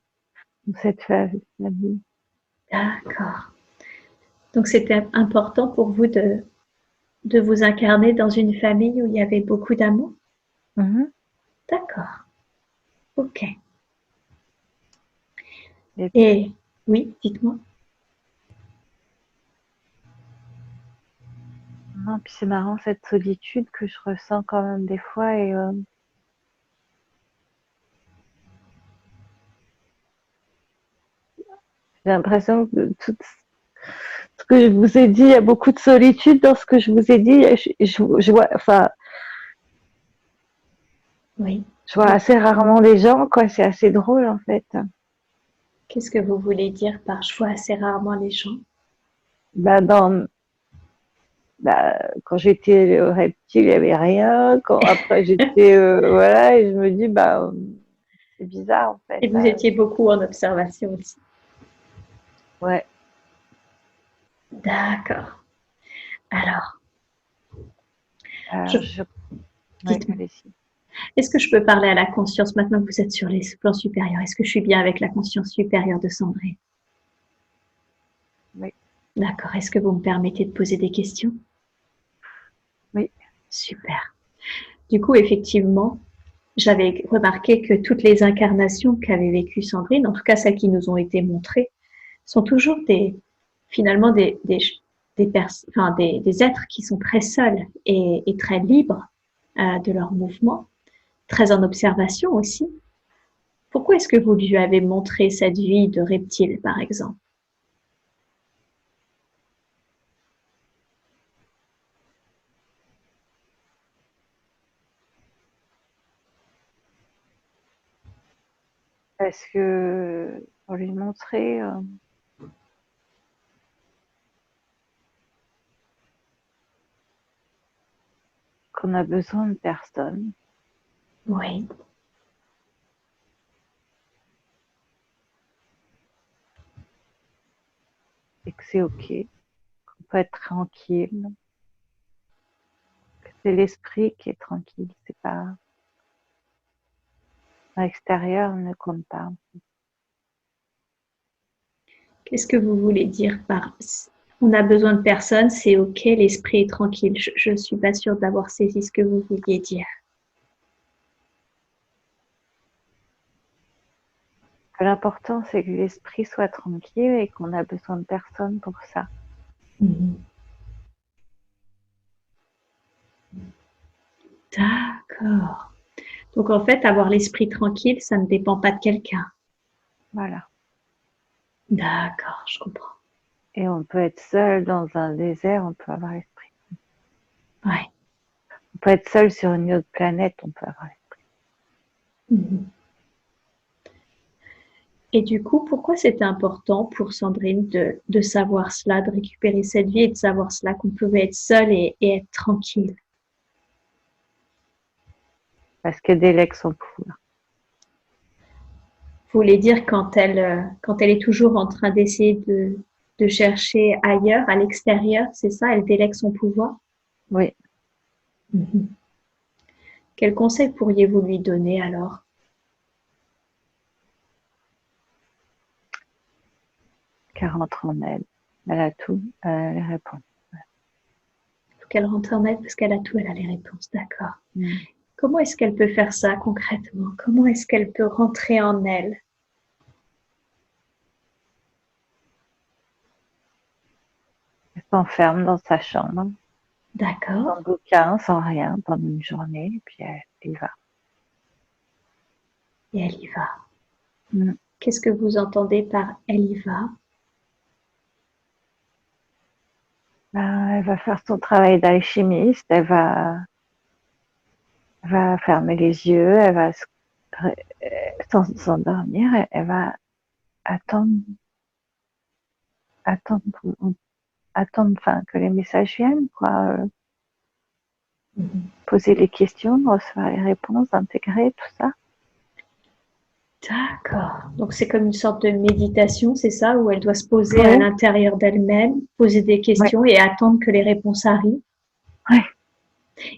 dans cette famille. D'accord. Donc c'était important pour vous de vous incarner dans une famille où il y avait beaucoup d'amour? Mhm. D'accord. Ok. Et Et oui, dites-moi. non, puis c'est marrant cette solitude que je ressens quand même des fois et j'ai l'impression que tout ce que je vous ai dit, il y a beaucoup de solitude dans ce que je vous ai dit. Je vois, enfin, Oui. je vois assez rarement les gens, quoi. C'est assez drôle en fait. Qu'est-ce que vous voulez dire par je vois assez rarement les gens? Bah, quand j'étais au reptile, il n'y avait rien. Après j'étais, voilà, et je me dis, c'est bizarre en fait. Et vous étiez beaucoup en observation aussi. Ouais. D'accord. Alors, je, Alors, ouais, dites-moi. allez-y. Est-ce que je peux parler à la conscience maintenant que vous êtes sur les plans supérieurs? Est-ce que je suis bien avec la conscience supérieure de Sandrine? Oui, D'accord. Est-ce que vous me permettez de poser des questions? oui. Super. Du coup, effectivement, j'avais remarqué que toutes les incarnations qu'avait vécues Sandrine, en tout cas celles qui nous ont été montrées, sont toujours finalement enfin, des êtres qui sont très seuls et très libres de leurs mouvements, très en observation aussi. Pourquoi est-ce que vous lui avez montré cette vie de reptile, par exemple? Parce que pour lui montrer qu'on a besoin de personne Oui, et que c'est ok, qu'on peut être tranquille, que c'est l'esprit qui est tranquille, c'est pas l'extérieur ne compte pas. qu'est-ce que vous voulez dire par on a besoin de personne, c'est ok, l'esprit est tranquille. Je ne suis pas sûre d'avoir saisi ce que vous vouliez dire. L'important c'est que l'esprit soit tranquille et qu'on a besoin de personne pour ça. Mhm. D'accord. Donc en fait, avoir l'esprit tranquille, ça ne dépend pas de quelqu'un. Voilà. D'accord, je comprends. Et on peut être seul dans un désert, on peut avoir l'esprit. Ouais. On peut être seul sur une autre planète, on peut avoir. Mhm. Et du coup, pourquoi c'était important pour Sandrine de savoir cela, de récupérer cette vie et de savoir cela, qu'on pouvait être seul et être tranquille? Parce que délègue son pouvoir. Vous voulez dire quand elle est toujours en train d'essayer de chercher ailleurs, à l'extérieur, c'est ça, elle délègue son pouvoir? Oui. Mhm. Quel conseil pourriez-vous lui donner alors? Qu'elle rentre en elle. Elle a tout, elle a les réponses. Il faut qu'elle rentre en elle parce qu'elle a tout, elle a les réponses, d'accord. Mm. Comment est-ce qu'elle peut faire ça concrètement? Comment est-ce qu'elle peut rentrer en elle? Elle s'enferme dans sa chambre, D'accord. sans bouquin, sans rien, pendant une journée, et puis elle y va. Et elle y va. Mm. Qu'est-ce que vous entendez par elle y va? Elle va faire son travail d'alchimiste, elle va fermer les yeux, elle va sans s'endormir, elle va attendre, attendre, enfin, que les messages viennent, quoi. Poser les questions, recevoir les réponses, intégrer tout ça. D'accord. Donc c'est comme une sorte de méditation, c'est ça, où elle doit se poser à Oui, l'intérieur d'elle-même, poser des oui, questions et attendre que les réponses arrivent. oui.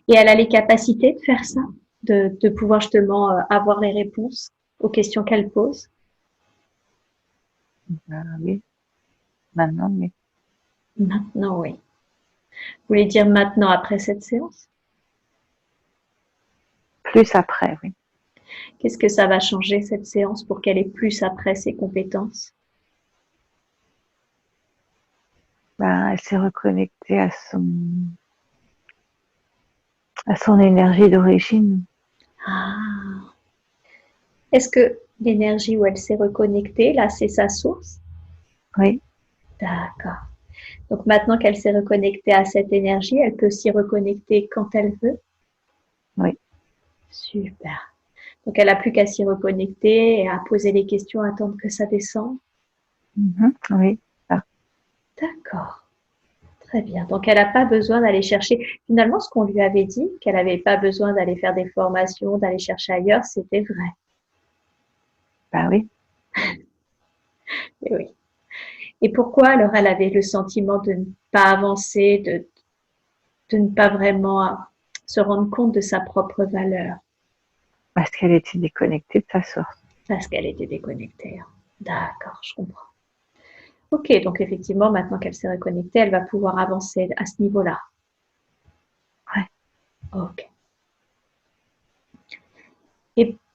Et elle a les capacités de faire ça, de pouvoir justement avoir les réponses aux questions qu'elle pose. Oui, maintenant, oui. Maintenant, oui. Vous voulez dire maintenant après cette séance? Plus après, oui. Qu'est-ce que ça va changer cette séance pour qu'elle ait plus après ses compétences? Elle s'est reconnectée à son énergie d'origine. Ah. Est-ce que l'énergie où elle s'est reconnectée, là, c'est sa source? Oui, D'accord. Donc maintenant qu'elle s'est reconnectée à cette énergie, elle peut s'y reconnecter quand elle veut. oui. Super. Donc elle n'a plus qu'à s'y reconnecter et à poser les questions, attendre que ça descende. Oui. Ah. D'accord. Très bien. Donc elle n'a pas besoin d'aller chercher. Finalement, ce qu'on lui avait dit, qu'elle n'avait pas besoin d'aller faire des formations, d'aller chercher ailleurs, c'était vrai. Oui. Et oui. Et pourquoi alors elle avait le sentiment de ne pas avancer, de ne pas vraiment se rendre compte de sa propre valeur? Parce qu'elle était déconnectée de sa source. Parce qu'elle était déconnectée. D'accord, je comprends. Ok, donc effectivement, maintenant qu'elle s'est reconnectée, elle va pouvoir avancer à ce niveau-là. Ouais. Ok.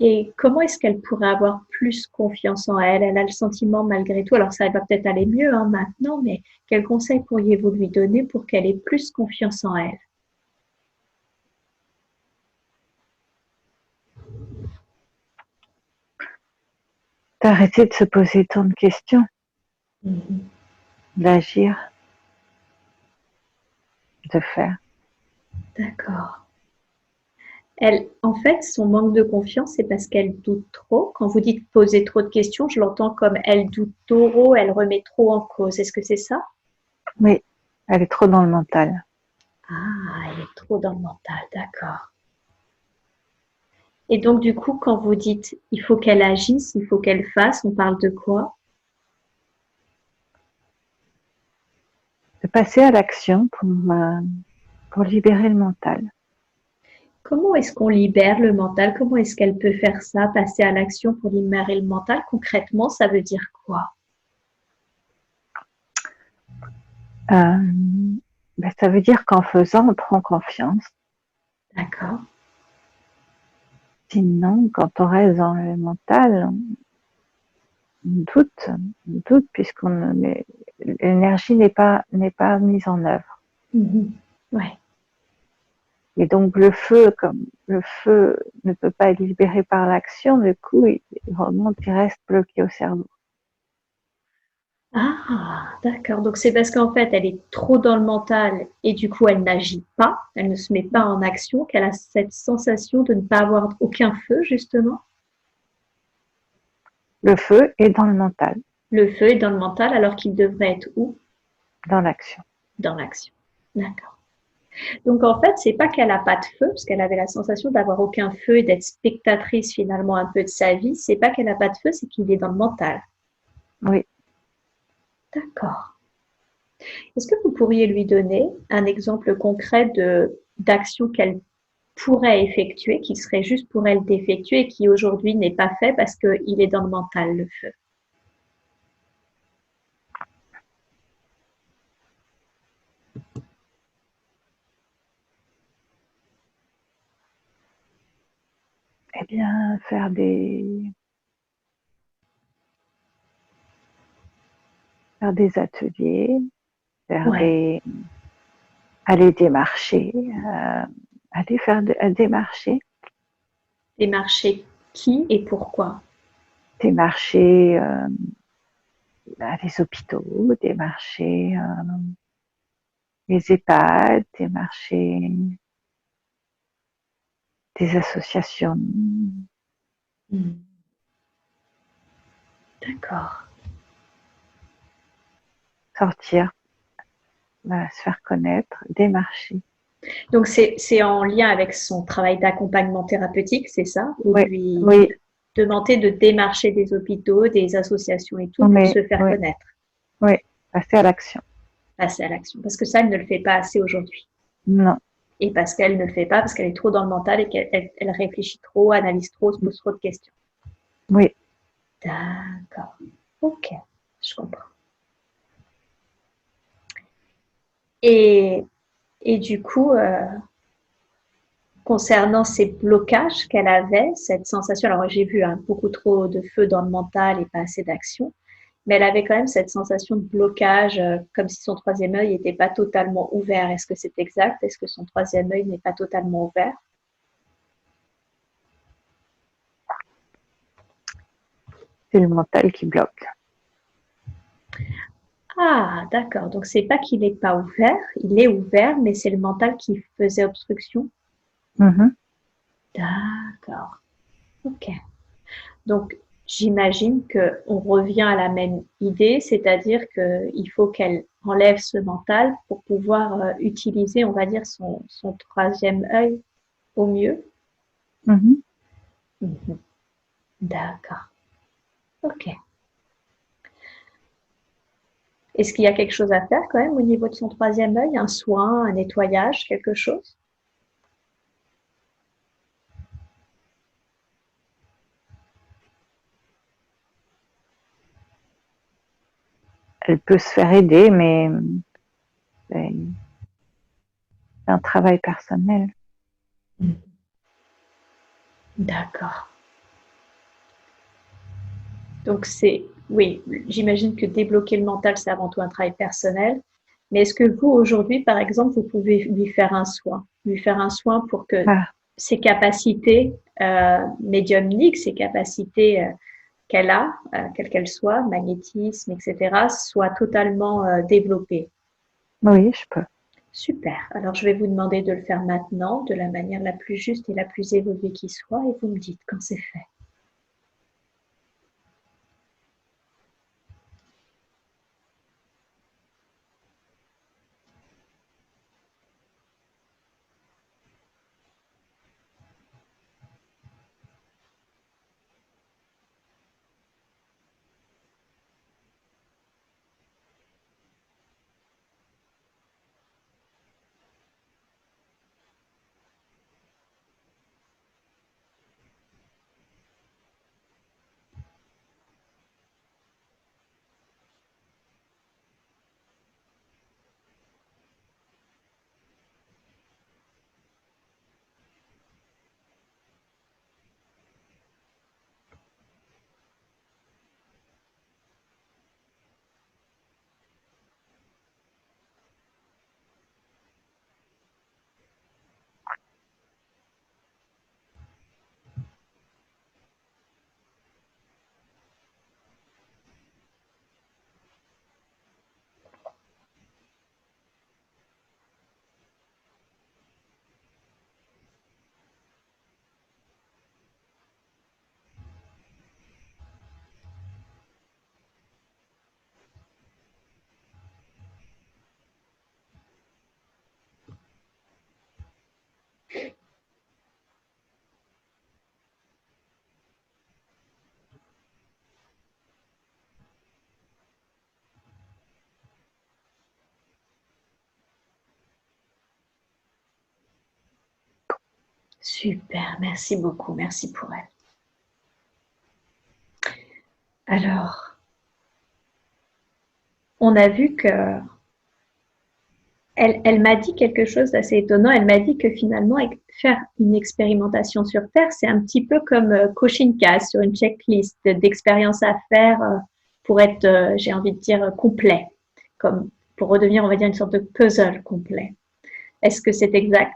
Et comment est-ce qu'elle pourrait avoir plus confiance en elle? Elle a le sentiment malgré tout, alors ça va peut-être aller mieux maintenant, mais quel conseil pourriez-vous lui donner pour qu'elle ait plus confiance en elle? D'arrêter de se poser tant de questions, Mhm. d'agir, de faire. D'accord. Elle, en fait, son manque de confiance, c'est parce qu'elle doute trop. Quand vous dites poser trop de questions, je l'entends comme elle doute trop, elle remet trop en cause. Est-ce que c'est ça? Oui, elle est trop dans le mental. Ah, elle est trop dans le mental, d'accord. Et donc, du coup, quand vous dites il faut qu'elle agisse, il faut qu'elle fasse, on parle de quoi? De passer à l'action pour libérer le mental. Comment est-ce qu'on libère le mental? Comment est-ce qu'elle peut faire ça, passer à l'action pour libérer le mental? Concrètement, ça veut dire quoi? Ça veut dire qu'en faisant, on prend confiance. D'accord. Sinon, quand on reste dans le mental, on doute puisqu'on l'énergie n'est pas mise en œuvre. Mhm. Ouais. Et donc comme le feu ne peut pas être libéré par l'action, du coup, il remonte, il reste bloqué au cerveau. Ah, d'accord. Donc c'est parce qu'en fait, elle est trop dans le mental et du coup, elle n'agit pas, elle ne se met pas en action, qu'elle a cette sensation de ne pas avoir aucun feu, justement. Le feu est dans le mental, Le feu est dans le mental alors qu'il devrait être où? dans l'action. Dans l'action. D'accord. Donc en fait, c'est pas qu'elle a pas de feu, parce qu'elle avait la sensation d'avoir aucun feu et d'être spectatrice finalement un peu de sa vie. C'est pas qu'elle a pas de feu, c'est qu'il est dans le mental. Oui. D'accord. Est-ce que vous pourriez lui donner un exemple concret de d'action qu'elle pourrait effectuer, qui serait juste pour elle d'effectuer et qui aujourd'hui n'est pas fait parce qu'il est dans le mental, le feu? Eh bien, faire des ateliers, Ouais. aller démarcher, aller faire démarcher, Démarcher qui et pourquoi? démarcher les hôpitaux, démarcher les EHPAD, démarcher des associations, Hmm. D'accord. sortir, se faire connaître, démarcher. Donc c'est en lien avec son travail d'accompagnement thérapeutique, c'est ça? Ou Oui, lui oui, demander de démarcher des hôpitaux, des associations et tout pour oui, se faire oui, connaître, oui, passer à l'action. passer à l'action. Parce que ça, elle ne le fait pas assez aujourd'hui. Non, Et parce qu'elle ne le fait pas, parce qu'elle est trop dans le mental et qu'elle réfléchit trop, analyse trop, se pose trop de questions. oui, D'accord. Ok, je comprends. Et, et du coup, concernant ces blocages qu'elle avait, cette sensation, alors j'ai vu beaucoup trop de feu dans le mental et pas assez d'action, mais elle avait quand même cette sensation de blocage, comme si son troisième œil n'était pas totalement ouvert. Est-ce que c'est exact? Est-ce que son troisième œil n'est pas totalement ouvert? c'est le mental qui bloque. Ah, d'accord. Donc c'est pas qu'il n'est pas ouvert, il est ouvert, mais c'est le mental qui faisait obstruction. Mhm. D'accord. Ok. Donc, j'imagine qu'on revient à la même idée, c'est-à-dire qu'il faut qu'elle enlève ce mental pour pouvoir utiliser, on va dire, son troisième œil au mieux. Mhm. Mhm. D'accord. Ok. Est-ce qu'il y a quelque chose à faire quand même au niveau de son troisième œil? Un soin, un nettoyage, quelque chose? Elle peut se faire aider, mais c'est un travail personnel. Mhm. D'accord. Donc c'est, oui, j'imagine que débloquer le mental, c'est avant tout un travail personnel. Mais est-ce que vous, aujourd'hui, par exemple, vous pouvez lui faire un soin, lui faire un soin pour que Ah, ses capacités médiumniques, ses capacités qu'elle a, quelles qu'elles soient, magnétisme, etc., soient totalement développées? oui, je peux. Super. Alors je vais vous demander de le faire maintenant, de la manière la plus juste et la plus évoluée qui soit, et vous me dites quand c'est fait. Super, merci beaucoup, merci pour elle. Alors, on a vu que elle m'a dit quelque chose d'assez étonnant. Elle m'a dit que finalement, faire une expérimentation sur Terre, c'est un petit peu comme cocher une case sur une checklist d'expériences à faire pour être, j'ai envie de dire, complet, comme pour redevenir, on va dire, une sorte de puzzle complet. Est-ce que c'est exact?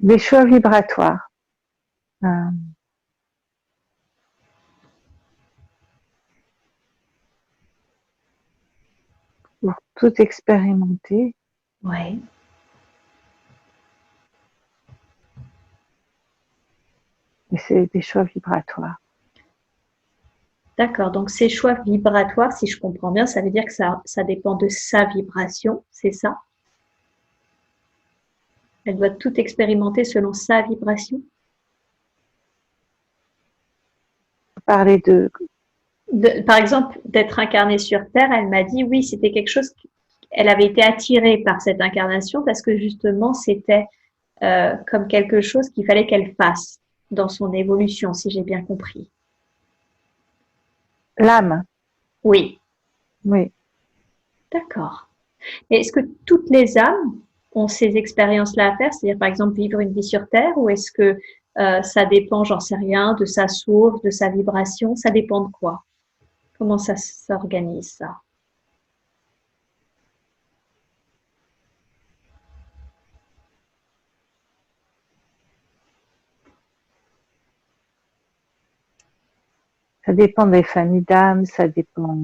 Des choix vibratoires. Pour tout expérimenter. Oui. Et c'est des choix vibratoires. D'accord, donc ces choix vibratoires, si je comprends bien, ça veut dire que ça dépend de sa vibration, c'est ça? Elle doit tout expérimenter selon sa vibration? Parler Par exemple, d'être incarnée sur Terre, elle m'a dit oui, c'était quelque chose, elle avait été attirée par cette incarnation parce que justement, c'était comme quelque chose qu'il fallait qu'elle fasse dans son évolution, si j'ai bien compris. l'âme. Oui, Oui. d'accord. Et est-ce que toutes les âmes ont ces expériences-là à faire, c'est-à-dire par exemple vivre une vie sur Terre, ou est-ce que ça dépend, j'en sais rien, de sa source, de sa vibration, ça dépend de quoi? Comment ça s'organise ça? Ça dépend des familles d'âmes, ça dépend.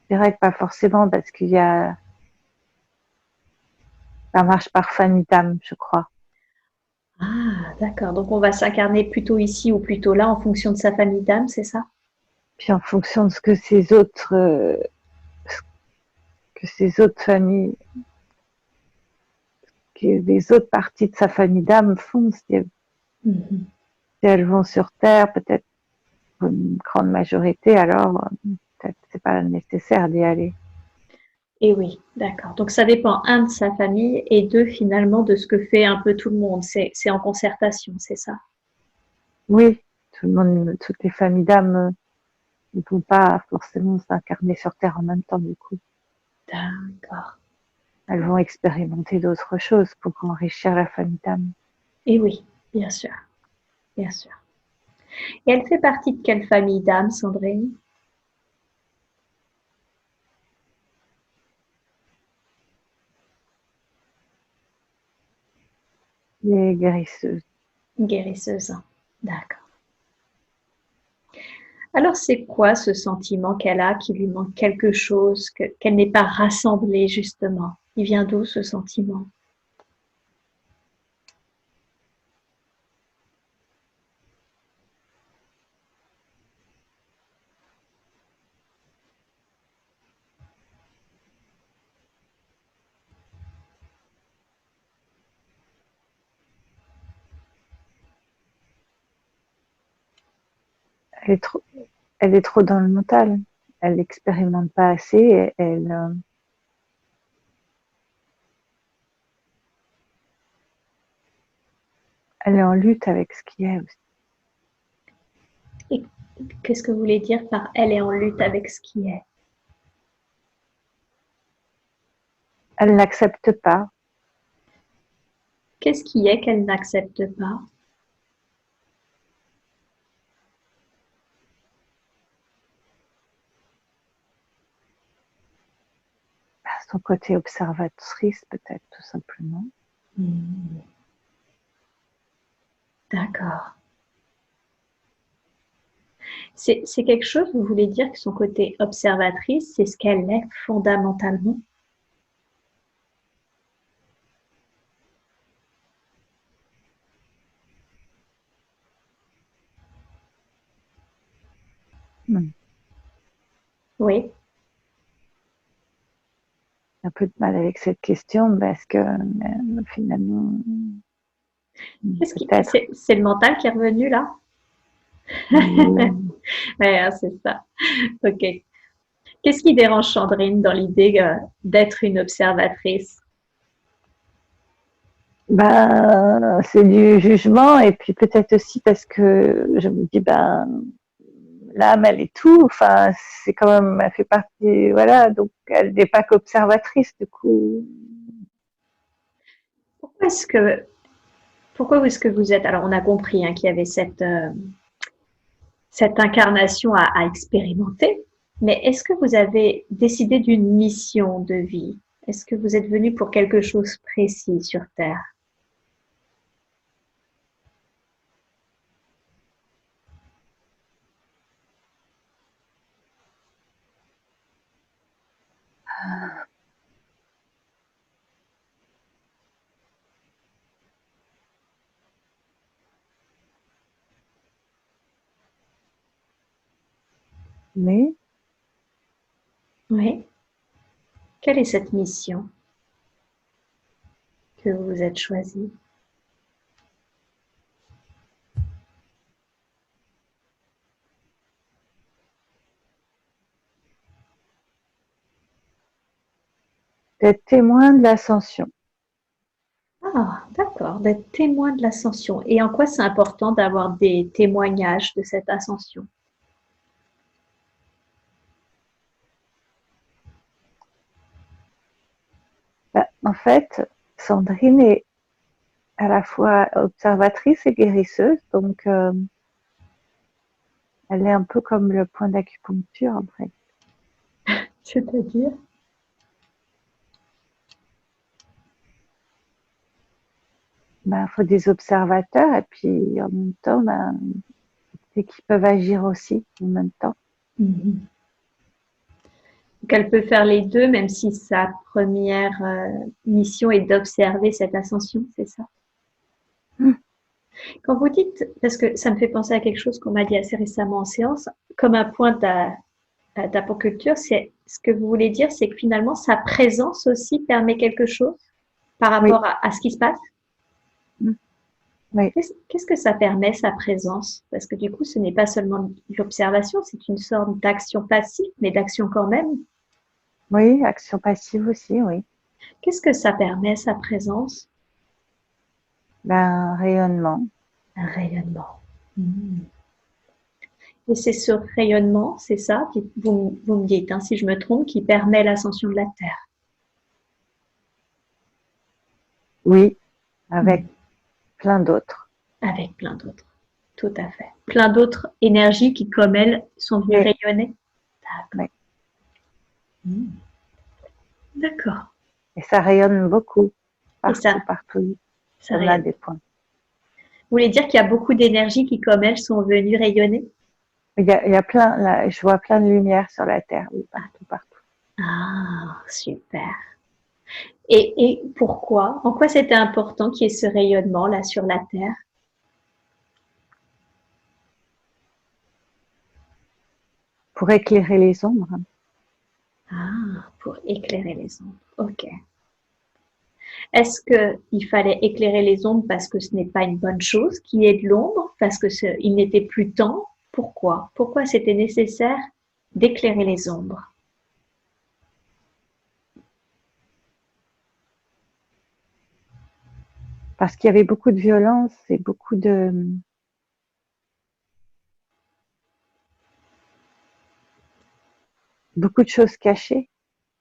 Je dirais que pas forcément parce qu'il y a. Ça marche par famille d'âmes, je crois. Ah, d'accord. Donc on va s'incarner plutôt ici ou plutôt là en fonction de sa famille d'âme, c'est ça? Puis en fonction de ce que ces autres familles, que les autres parties de sa famille d'âme font, si Mhm. elles vont sur Terre, peut-être pour une grande majorité, alors peut-être c'est pas nécessaire d'y aller. Et oui, d'accord. Donc ça dépend, un, de sa famille et deux, finalement, de ce que fait un peu tout le monde. C'est en concertation, c'est ça? Oui, tout le monde, toutes les familles d'âmes ne vont pas forcément s'incarner sur Terre en même temps, du coup. D'accord. Elles vont expérimenter d'autres choses pour enrichir la famille d'âmes. Et oui, bien sûr, bien sûr. Et elle fait partie de quelle famille d'âme, Sandrine? Les guérisseuses. Guérisseuse. D'accord. Alors c'est quoi ce sentiment qu'elle a, qui lui manque quelque chose, qu'elle n'est pas rassemblée, justement? Il vient d'où ce sentiment? Elle est trop, elle est trop dans le mental. Elle n'expérimente pas assez. Elle est en lutte avec ce qui est aussi. Et qu'est-ce que vous voulez dire par elle est en lutte avec ce qui est? Elle n'accepte pas Qu'est-ce qui est qu'elle n'accepte pas? son côté observatrice, peut-être tout simplement. Hmm. D'accord. C'est quelque chose, vous voulez dire que son côté observatrice, c'est ce qu'elle est fondamentalement? Hmm. Oui. un peu de mal avec cette question parce que finalement, peut-être. C'est le mental qui est revenu là? Oui. Ouais, hein, c'est ça. Ok. Qu'est-ce qui dérange Sandrine dans l'idée d'être une observatrice? Ben, c'est du jugement et puis peut-être aussi parce que je me dis ben l'âme elle est tout, enfin c'est quand même elle fait partie voilà donc elle n'est pas qu'observatrice du coup. Pourquoi est-ce que, pourquoi est-ce que vous êtes, alors on a compris hein, qu'il y avait cette incarnation à expérimenter, mais est-ce que vous avez décidé d'une mission de vie? Est-ce que vous êtes venu pour quelque chose de précis sur Terre? Mais Oui. Quelle est cette mission que vous vous êtes choisie? d'être témoin de l'ascension. Ah, d'accord, d'être témoin de l'ascension. Et en quoi c'est important d'avoir des témoignages de cette ascension? Ben, en fait, Sandrine est à la fois observatrice et guérisseuse, donc elle est un peu comme le point d'acupuncture en fait. C'est-à-dire? Ben, faut des observateurs et puis en même temps, ben, c'est qu'ils peuvent agir aussi en même temps. Mhm. Donc elle peut faire les deux, même si sa première mission est d'observer cette ascension, c'est ça? Mm. Quand vous dites, parce que ça me fait penser à quelque chose qu'on m'a dit assez récemment en séance, comme un point d'apoculture, c'est ce que vous voulez dire, c'est que finalement sa présence aussi permet quelque chose par Oui, rapport à ce qui se passe. mm. Oui, Qu'est-ce que ça permet, sa présence? Parce que du coup, ce n'est pas seulement de l'observation, c'est une sorte d'action passive, mais d'action quand même. oui, action passive aussi, oui. Qu'est-ce que ça permet, sa présence? Ben, rayonnement. Un rayonnement. Mhm. Et c'est ce rayonnement, c'est ça, vous me dites, hein, si je me trompe, qui permet l'ascension de la Terre. Oui, avec Mhm. plein d'autres. Avec plein d'autres. Tout à fait. Plein d'autres énergies qui, comme elles, sont venues Oui, rayonner. oui. Mhm. D'accord. Et ça rayonne beaucoup, Et partout, partout. ça On a rayonne. des points. Vous voulez dire qu'il y a beaucoup d'énergies qui, comme elles, sont venues rayonner? Il y a plein, là, je vois plein de lumière sur la Terre, oui, partout, partout. Ah, super. Et pourquoi? En quoi c'était important qu'il y ait ce rayonnement là sur la Terre? Pour éclairer les ombres. Ah, pour éclairer les ombres. Ok. Est-ce qu'il fallait éclairer les ombres parce que ce n'est pas une bonne chose qu'il y ait de l'ombre, parce que il n'était plus temps? Pourquoi? Pourquoi c'était nécessaire d'éclairer les ombres? Parce qu'il y avait beaucoup de violence et beaucoup de choses cachées.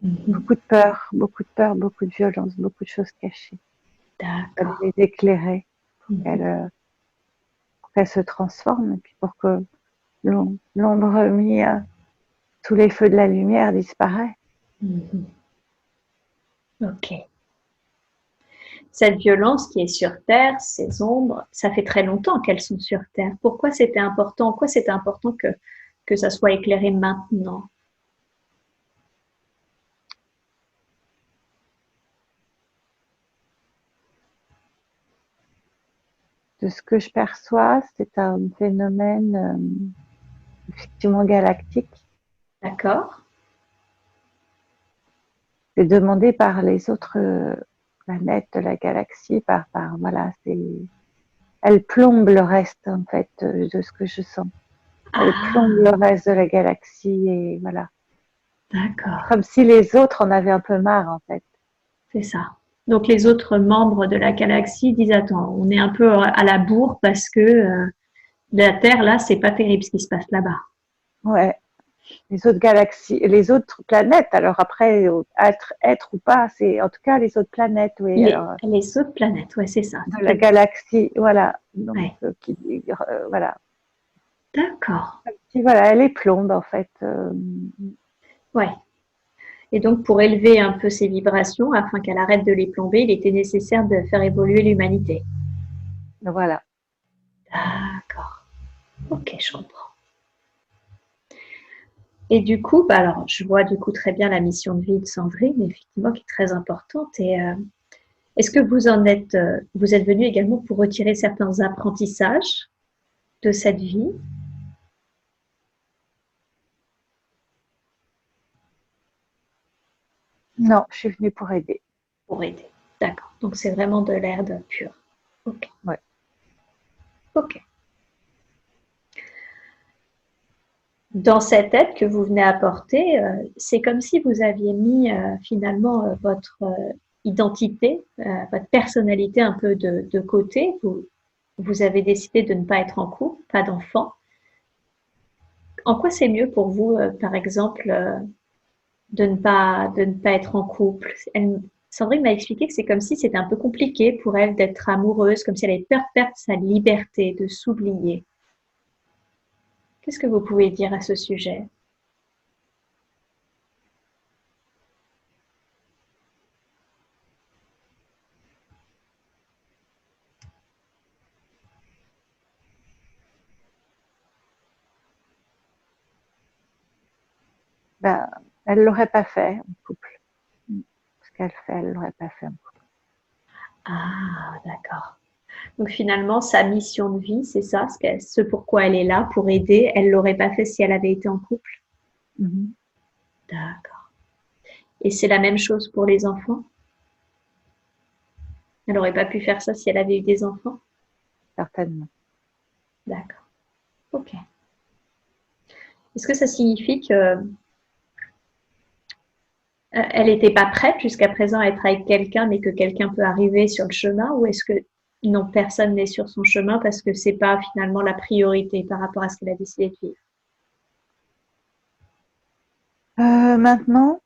Mhm. Beaucoup de peur, beaucoup de violence, beaucoup de choses cachées. Il fallait D'accord. les éclairer Mhm. pour qu'elles se transforment et puis pour que l'ombre mis sous les feux de la lumière disparaît. Mhm. Ok. Cette violence qui est sur Terre, ces ombres, ça fait très longtemps qu'elles sont sur Terre. Pourquoi c'était important? Pourquoi c'était important que ça soit éclairé maintenant? De ce que je perçois, c'est un phénomène effectivement galactique. D'accord? c'est demandé par les autres planètes de la galaxie, voilà, elle plombe le reste en fait de ce que je sens. Elle plombe le Ah, reste de la galaxie et voilà. d'accord, Comme si les autres en avaient un peu marre en fait. c'est ça. Donc les autres membres de la galaxie disent attends, on est un peu à la bourre parce que la Terre là, c'est pas terrible ce qui se passe là-bas. Ouais. Les autres galaxies, les autres planètes. Alors après, être ou pas, c'est en tout cas les autres planètes, oui. Alors Les autres planètes, ouais, c'est ça. de la galaxie, voilà. Donc Ouais, voilà. d'accord. Puis voilà, elle est plombe en fait. Ouais. Et donc pour élever un peu ces vibrations, afin qu'elle arrête de les plomber, il était nécessaire de faire évoluer l'humanité. Voilà. D'accord. Ok, je comprends. Et du coup, bah alors, je vois du coup très bien la mission de vie de Sandrine, effectivement, qui est très importante. Et est-ce que vous êtes venu également pour retirer certains apprentissages de cette vie Non, je suis venue pour aider. pour aider? D'accord. Donc c'est vraiment de l'aide pure. Ok. Ouais. Ok. Dans cette aide que vous venez apporter, c'est comme si vous aviez mis finalement votre identité, votre personnalité un peu de côté. Vous avez décidé de ne pas être en couple, pas d'enfant. En quoi c'est mieux pour vous, par exemple, de ne pas être en couple? Sandrine m'a expliqué que c'est comme si c'était un peu compliqué pour elle d'être amoureuse, comme si elle avait peur de perdre sa liberté, de s'oublier. Qu'est-ce que vous pouvez dire à ce sujet? Ben, elle l'aurait pas fait en couple. Ce qu'elle fait, elle l'aurait pas fait en couple. Ah, d'accord. Donc finalement, sa mission de vie, c'est ça, ce pourquoi elle est là, pour aider. Elle l'aurait pas fait si elle avait été en couple. Mhm. D'accord. Et c'est la même chose pour les enfants? Elle n'aurait pas pu faire ça si elle avait eu des enfants? Certainement. D'accord. Ok. Est-ce que ça signifie que elle n'était pas prête jusqu'à présent à être avec quelqu'un, mais que quelqu'un peut arriver sur le chemin, ou est-ce que non, personne n'est sur son chemin parce que c'est pas finalement la priorité par rapport à ce qu'elle a décidé de vivre? Maintenant,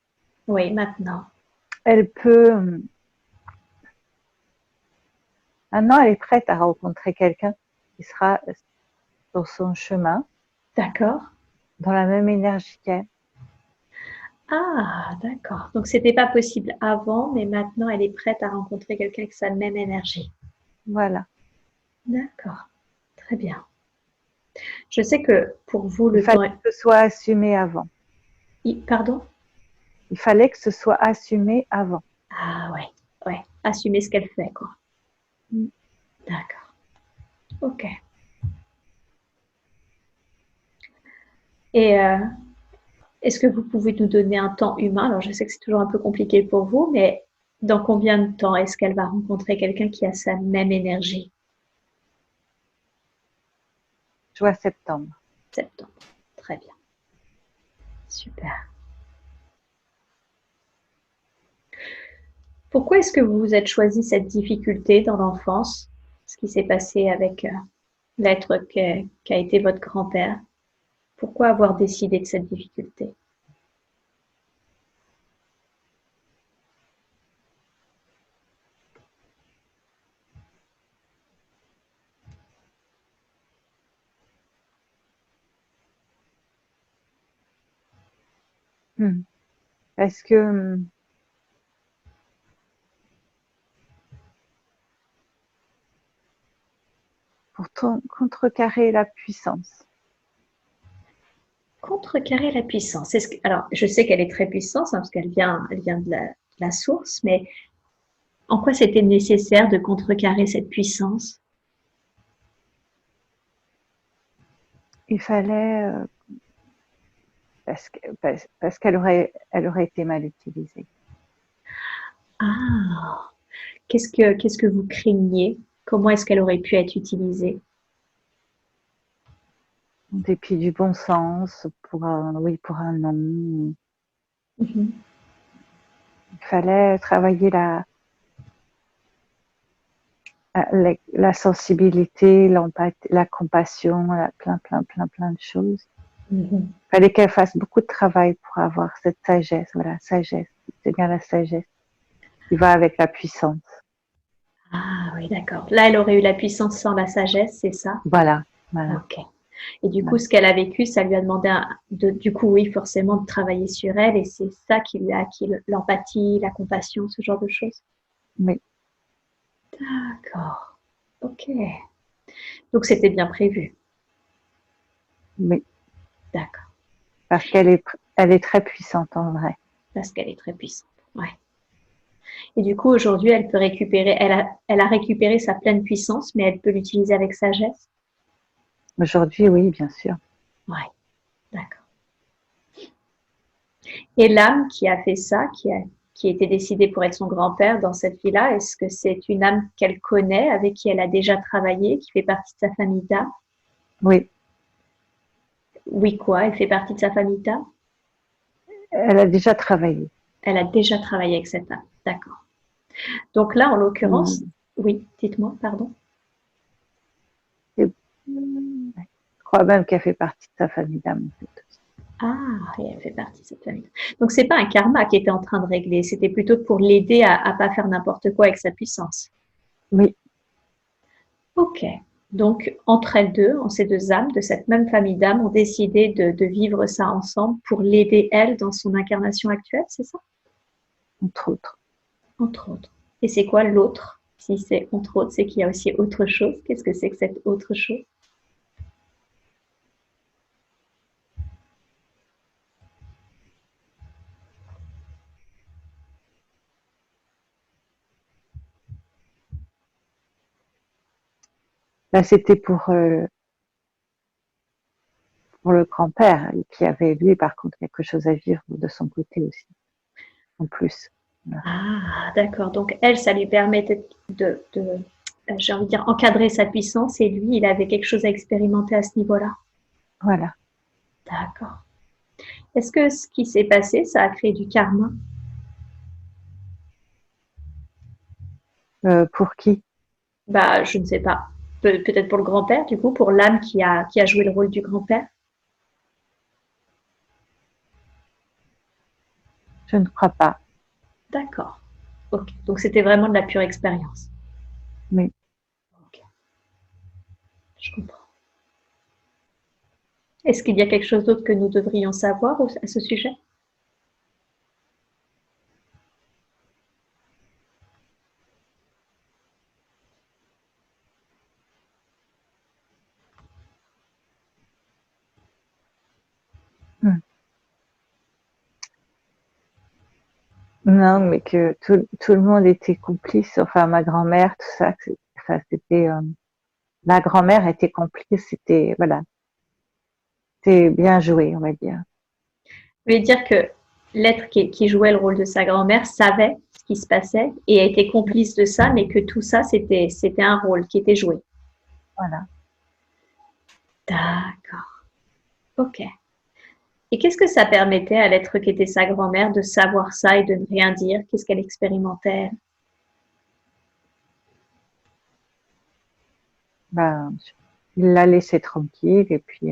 Oui, maintenant. elle peut. Maintenant, elle est prête à rencontrer quelqu'un qui sera sur son chemin, D'accord. dans la même énergie qu'elle. Ah, d'accord. Donc c'était pas possible avant, mais maintenant elle est prête à rencontrer quelqu'un avec sa même énergie. Voilà. D'accord. Très bien. Je sais que pour vous, Il le fallait temps est... que ce soit assumé avant. Pardon? Il fallait que ce soit assumé avant. Ah ouais, ouais. Assumer ce qu'elle fait, quoi. Mm. D'accord. Ok. Et est-ce que vous pouvez nous donner un temps humain? Alors je sais que c'est toujours un peu compliqué pour vous, mais dans combien de temps est-ce qu'elle va rencontrer quelqu'un qui a sa même énergie? Juin, septembre. Septembre. Très bien. Super. Pourquoi est-ce que vous vous êtes choisi cette difficulté dans l'enfance? Ce qui s'est passé avec l'être qu'a été votre grand-père? Pourquoi avoir décidé de cette difficulté? Mm. Parce que pour contrecarrer la puissance. Contrecarrer la puissance. Alors, je sais qu'elle est très puissante hein, parce elle vient de la source, mais en quoi c'était nécessaire de contrecarrer cette puissance? Il fallait, parce qu'elle elle aurait été mal utilisée. Ah, qu'est-ce que vous craigniez? Comment est-ce qu'elle aurait pu être utilisée? En dépit du bon sens, oui, pour un non. Mhm. Il fallait travailler la sensibilité, l'empathie, la compassion, plein de choses. Mhm. Il fallait qu'elle fasse beaucoup de travail pour avoir cette sagesse. Voilà, sagesse. C'est bien la sagesse qui va avec la puissance. Ah oui, d'accord. Là, elle aurait eu la puissance sans la sagesse, c'est ça? Voilà, voilà, Ok. Et du coup, voilà. ce qu'elle a vécu, ça lui a demandé, du coup, oui, forcément, de travailler sur elle, et c'est ça qui lui a acquis l'empathie, la compassion, ce genre de choses. Mais, D'accord. Ok. Donc, c'était bien prévu. mais, D'accord. parce elle est très puissante en vrai. Parce qu'elle est très puissante. Ouais. Et du coup, aujourd'hui, elle peut récupérer, elle a récupéré sa pleine puissance, mais elle peut l'utiliser avec sagesse. Aujourd'hui, oui, bien sûr. Ouais. D'accord. Et l'âme qui a fait ça, qui était décidée pour être son grand-père dans cette vie-là, est-ce que c'est une âme qu'elle connaît, avec qui elle a déjà travaillé, qui fait partie de sa famille d'âme? Oui, Oui, quoi? Elle fait partie de sa famille d'âme? elle a déjà travaillé. Elle a déjà travaillé avec cette âme. D'accord. Donc là, en l'occurrence, Hum, oui, dites-moi, pardon. et- je crois même qu'elle fait partie de sa famille d'âme, en fait. Ah, et elle fait partie de cette famille. Donc c'est pas un karma qui était en train de régler, c'était plutôt pour l'aider à pas faire n'importe quoi avec sa puissance. Oui, Ok. Donc entre elles deux, ces deux âmes de cette même famille d'âmes ont décidé de vivre ça ensemble pour l'aider elle dans son incarnation actuelle, c'est ça? entre autres. Entre autres. Et c'est quoi l'autre? Si c'est entre autres, c'est qu'il y a aussi autre chose. Qu'est-ce que c'est que cette autre chose? Là, c'était pour le grand-père, qui avait, lui, par contre, quelque chose à vivre de son côté aussi, en plus. Voilà. Ah, d'accord. Donc elle, ça lui permettait j'ai envie de dire, encadrer sa puissance et lui, il avait quelque chose à expérimenter à ce niveau-là. Voilà. D'accord. Est-ce que ce qui s'est passé, ça a créé du karma? Pour qui? Bah, je ne sais pas. Peut-être pour le grand-père, du coup, pour l'âme qui a joué le rôle du grand-père. Je ne crois pas. D'accord. Ok. Donc c'était vraiment de la pure expérience. Mais Ok. Je comprends. Est-ce qu'il y a quelque chose d'autre que nous devrions savoir à ce sujet? hmm. Non, mais que tout le monde était complice. Enfin, ma grand-mère, tout ça. Enfin, c'était ma grand-mère était complice. C'était voilà, c'était bien joué, on va dire. Vous voulez dire que l'être qui jouait le rôle de sa grand-mère savait ce qui se passait et a été complice de ça, mais que tout ça, c'était un rôle qui était joué. Voilà. D'accord. Ok. Et qu'est-ce que ça permettait à l'être qui était sa grand-mère de savoir ça et de ne rien dire? Qu'est-ce qu'elle expérimentait? Ben, il l'a laissé tranquille et puis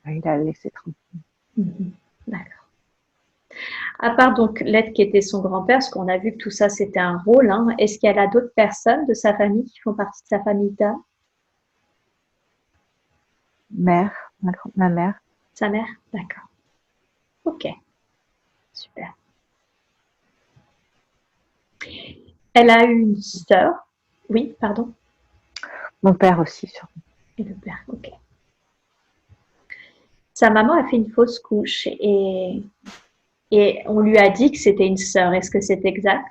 il l'a laissé tranquille. Mhm. D'accord. À part donc l'être qui était son grand-père, parce qu'on a vu que tout ça c'était un rôle, hein, est-ce qu'il y a d'autres personnes de sa famille qui font partie de sa famille d'âme? Mère, ma mère, Sa mère? D'accord. Ok, super. Elle a eu une sœur. Oui, pardon. mon père aussi, sûrement. Et le père, ok. Sa maman a fait une fausse couche et Et on lui a dit que c'était une sœur. Est-ce que c'est exact?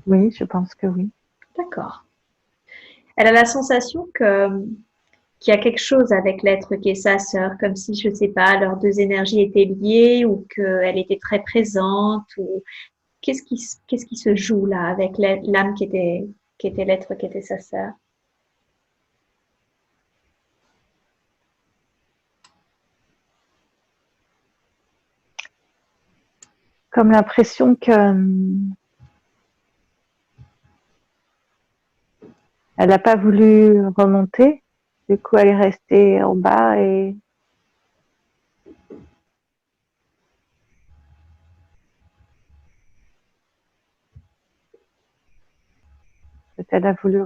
Oui, je pense que oui. D'accord. Elle a la sensation que qu'il y a quelque chose avec l'être qui est sa sœur, comme si, je sais pas, leurs deux énergies étaient liées ou qu'elle était très présente ou qu'est-ce qui se joue là avec l'âme qui était l'être qui était sa sœur? Comme l'impression que elle n'a pas voulu remonter. Du coup, elle est restée en bas et peut-être elle a voulu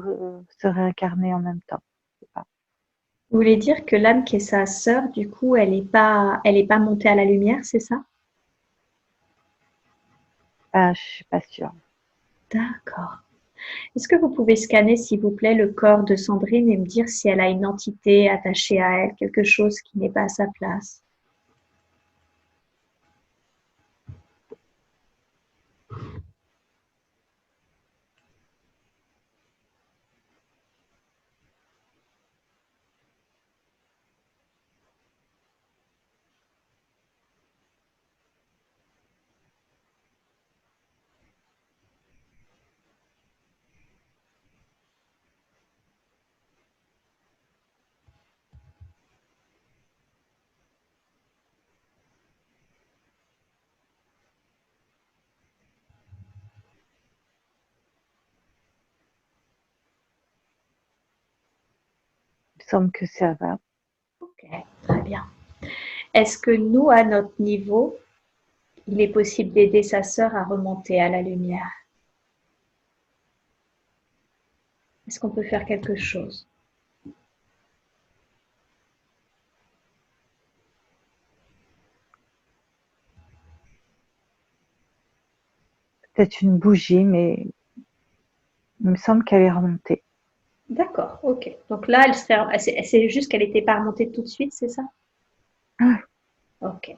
se réincarner en même temps. Je sais pas. Vous voulez dire que l'âme qui est sa sœur, du coup, elle est pas montée à la lumière, c'est ça? Ah, je suis pas sûre. D'accord. Est-ce que vous pouvez scanner, s'il vous plaît, le corps de Sandrine et me dire si elle a une entité attachée à elle, quelque chose qui n'est pas à sa place? Il me semble que ça va. Ok, très bien. Est-ce que nous, à notre niveau, il est possible d'aider sa sœur à remonter à la lumière? Est-ce qu'on peut faire quelque chose? Peut-être une bougie, mais il me semble qu'elle est remontée. D'accord, ok. Donc là, c'est juste qu'elle n'était pas remontée tout de suite, c'est ça? Ah, Ok.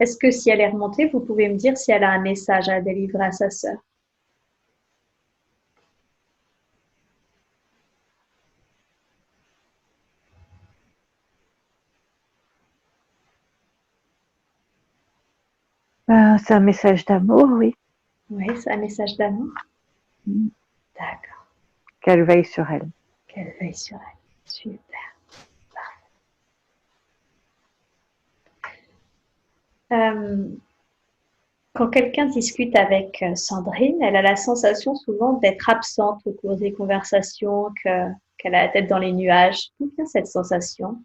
Est-ce que si elle est remontée, vous pouvez me dire si elle a un message à délivrer à sa sœur? c'est un message d'amour, oui. Oui, c'est un message d'amour. Mm. D'accord. Qu'elle veille sur elle. Qu'elle veille sur elle. Super. Euh, Quand quelqu'un discute avec Sandrine, elle a la sensation souvent d'être absente au cours des conversations, qu'elle a la tête dans les nuages. D'où vient cette sensation?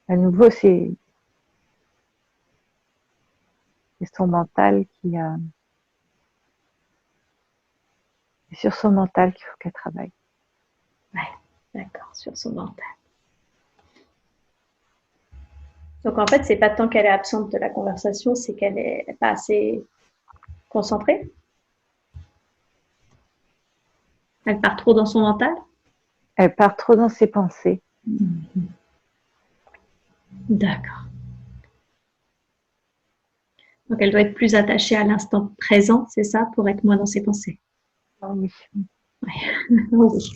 À nouveau, c'est son mental c'est sur son mental qu'il faut qu'elle travaille. Ouais, d'accord, sur son mental. Donc en fait, c'est pas tant qu'elle est absente de la conversation, c'est qu'elle est pas assez concentrée. Elle part trop dans son mental. Elle part trop dans ses pensées. D'accord. Donc elle doit être plus attachée à l'instant présent, c'est ça, pour être moins dans ses pensées. Ah oui. Oui,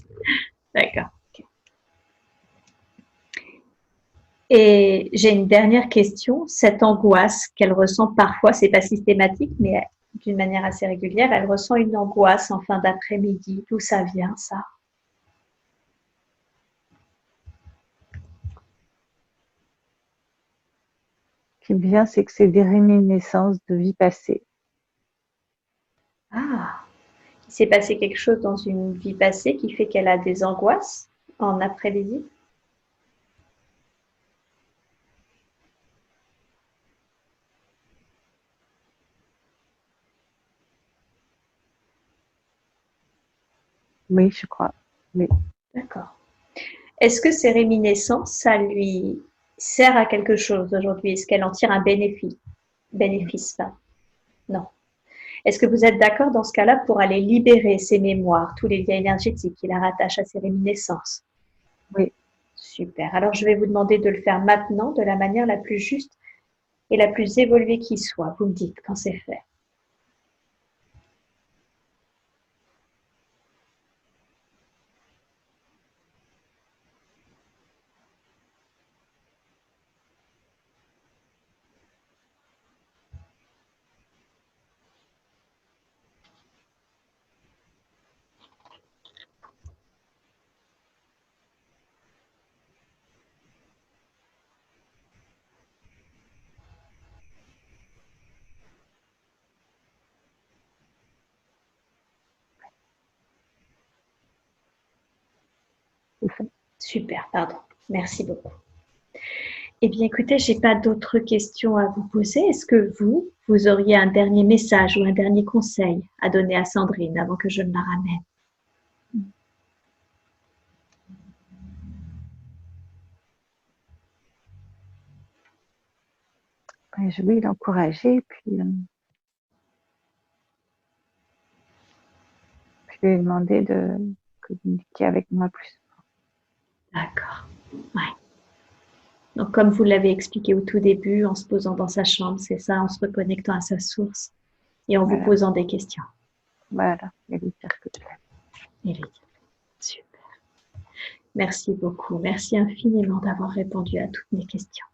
d'accord. Ok. Et j'ai une dernière question. Cette angoisse qu'elle ressent parfois, c'est pas systématique, mais d'une manière assez régulière, elle ressent une angoisse en fin d'après-midi. D'où ça vient, ça? Ce qui est bien, c'est que c'est des réminiscences de vie passée. Ah, il s'est passé quelque chose dans une vie passée qui fait qu'elle a des angoisses en après-midi? Oui, je crois. Oui. D'accord. Est-ce que ces réminiscences, ça lui sert à quelque chose aujourd'hui? Est-ce qu'elle en tire un bénéfice? Bénéfice, ça? Non. Est-ce que vous êtes d'accord dans ce cas-là pour aller libérer ces mémoires, tous les liens énergétiques qui la rattachent à ces réminiscences? Oui. Super. Alors, je vais vous demander de le faire maintenant de la manière la plus juste et la plus évoluée qui soit. Vous me dites quand c'est fait. C'est fait. Super, pardon. Merci beaucoup. Eh bien, écoutez, je n'ai pas d'autres questions à vous poser. Est-ce que vous auriez un dernier message ou un dernier conseil à donner à Sandrine avant que je ne la ramène? Et je vais l'encourager, puis je vais lui demander de communiquer avec moi plus. D'accord. Ouais. Donc, comme vous l'avez expliqué au tout début, en se posant dans sa chambre, c'est ça, en se reconnectant à sa source et en vous Voilà. posant des questions. Voilà. Et lui dire que je l'aime. Et lui dire, super. Merci beaucoup. Merci infiniment d'avoir répondu à toutes mes questions.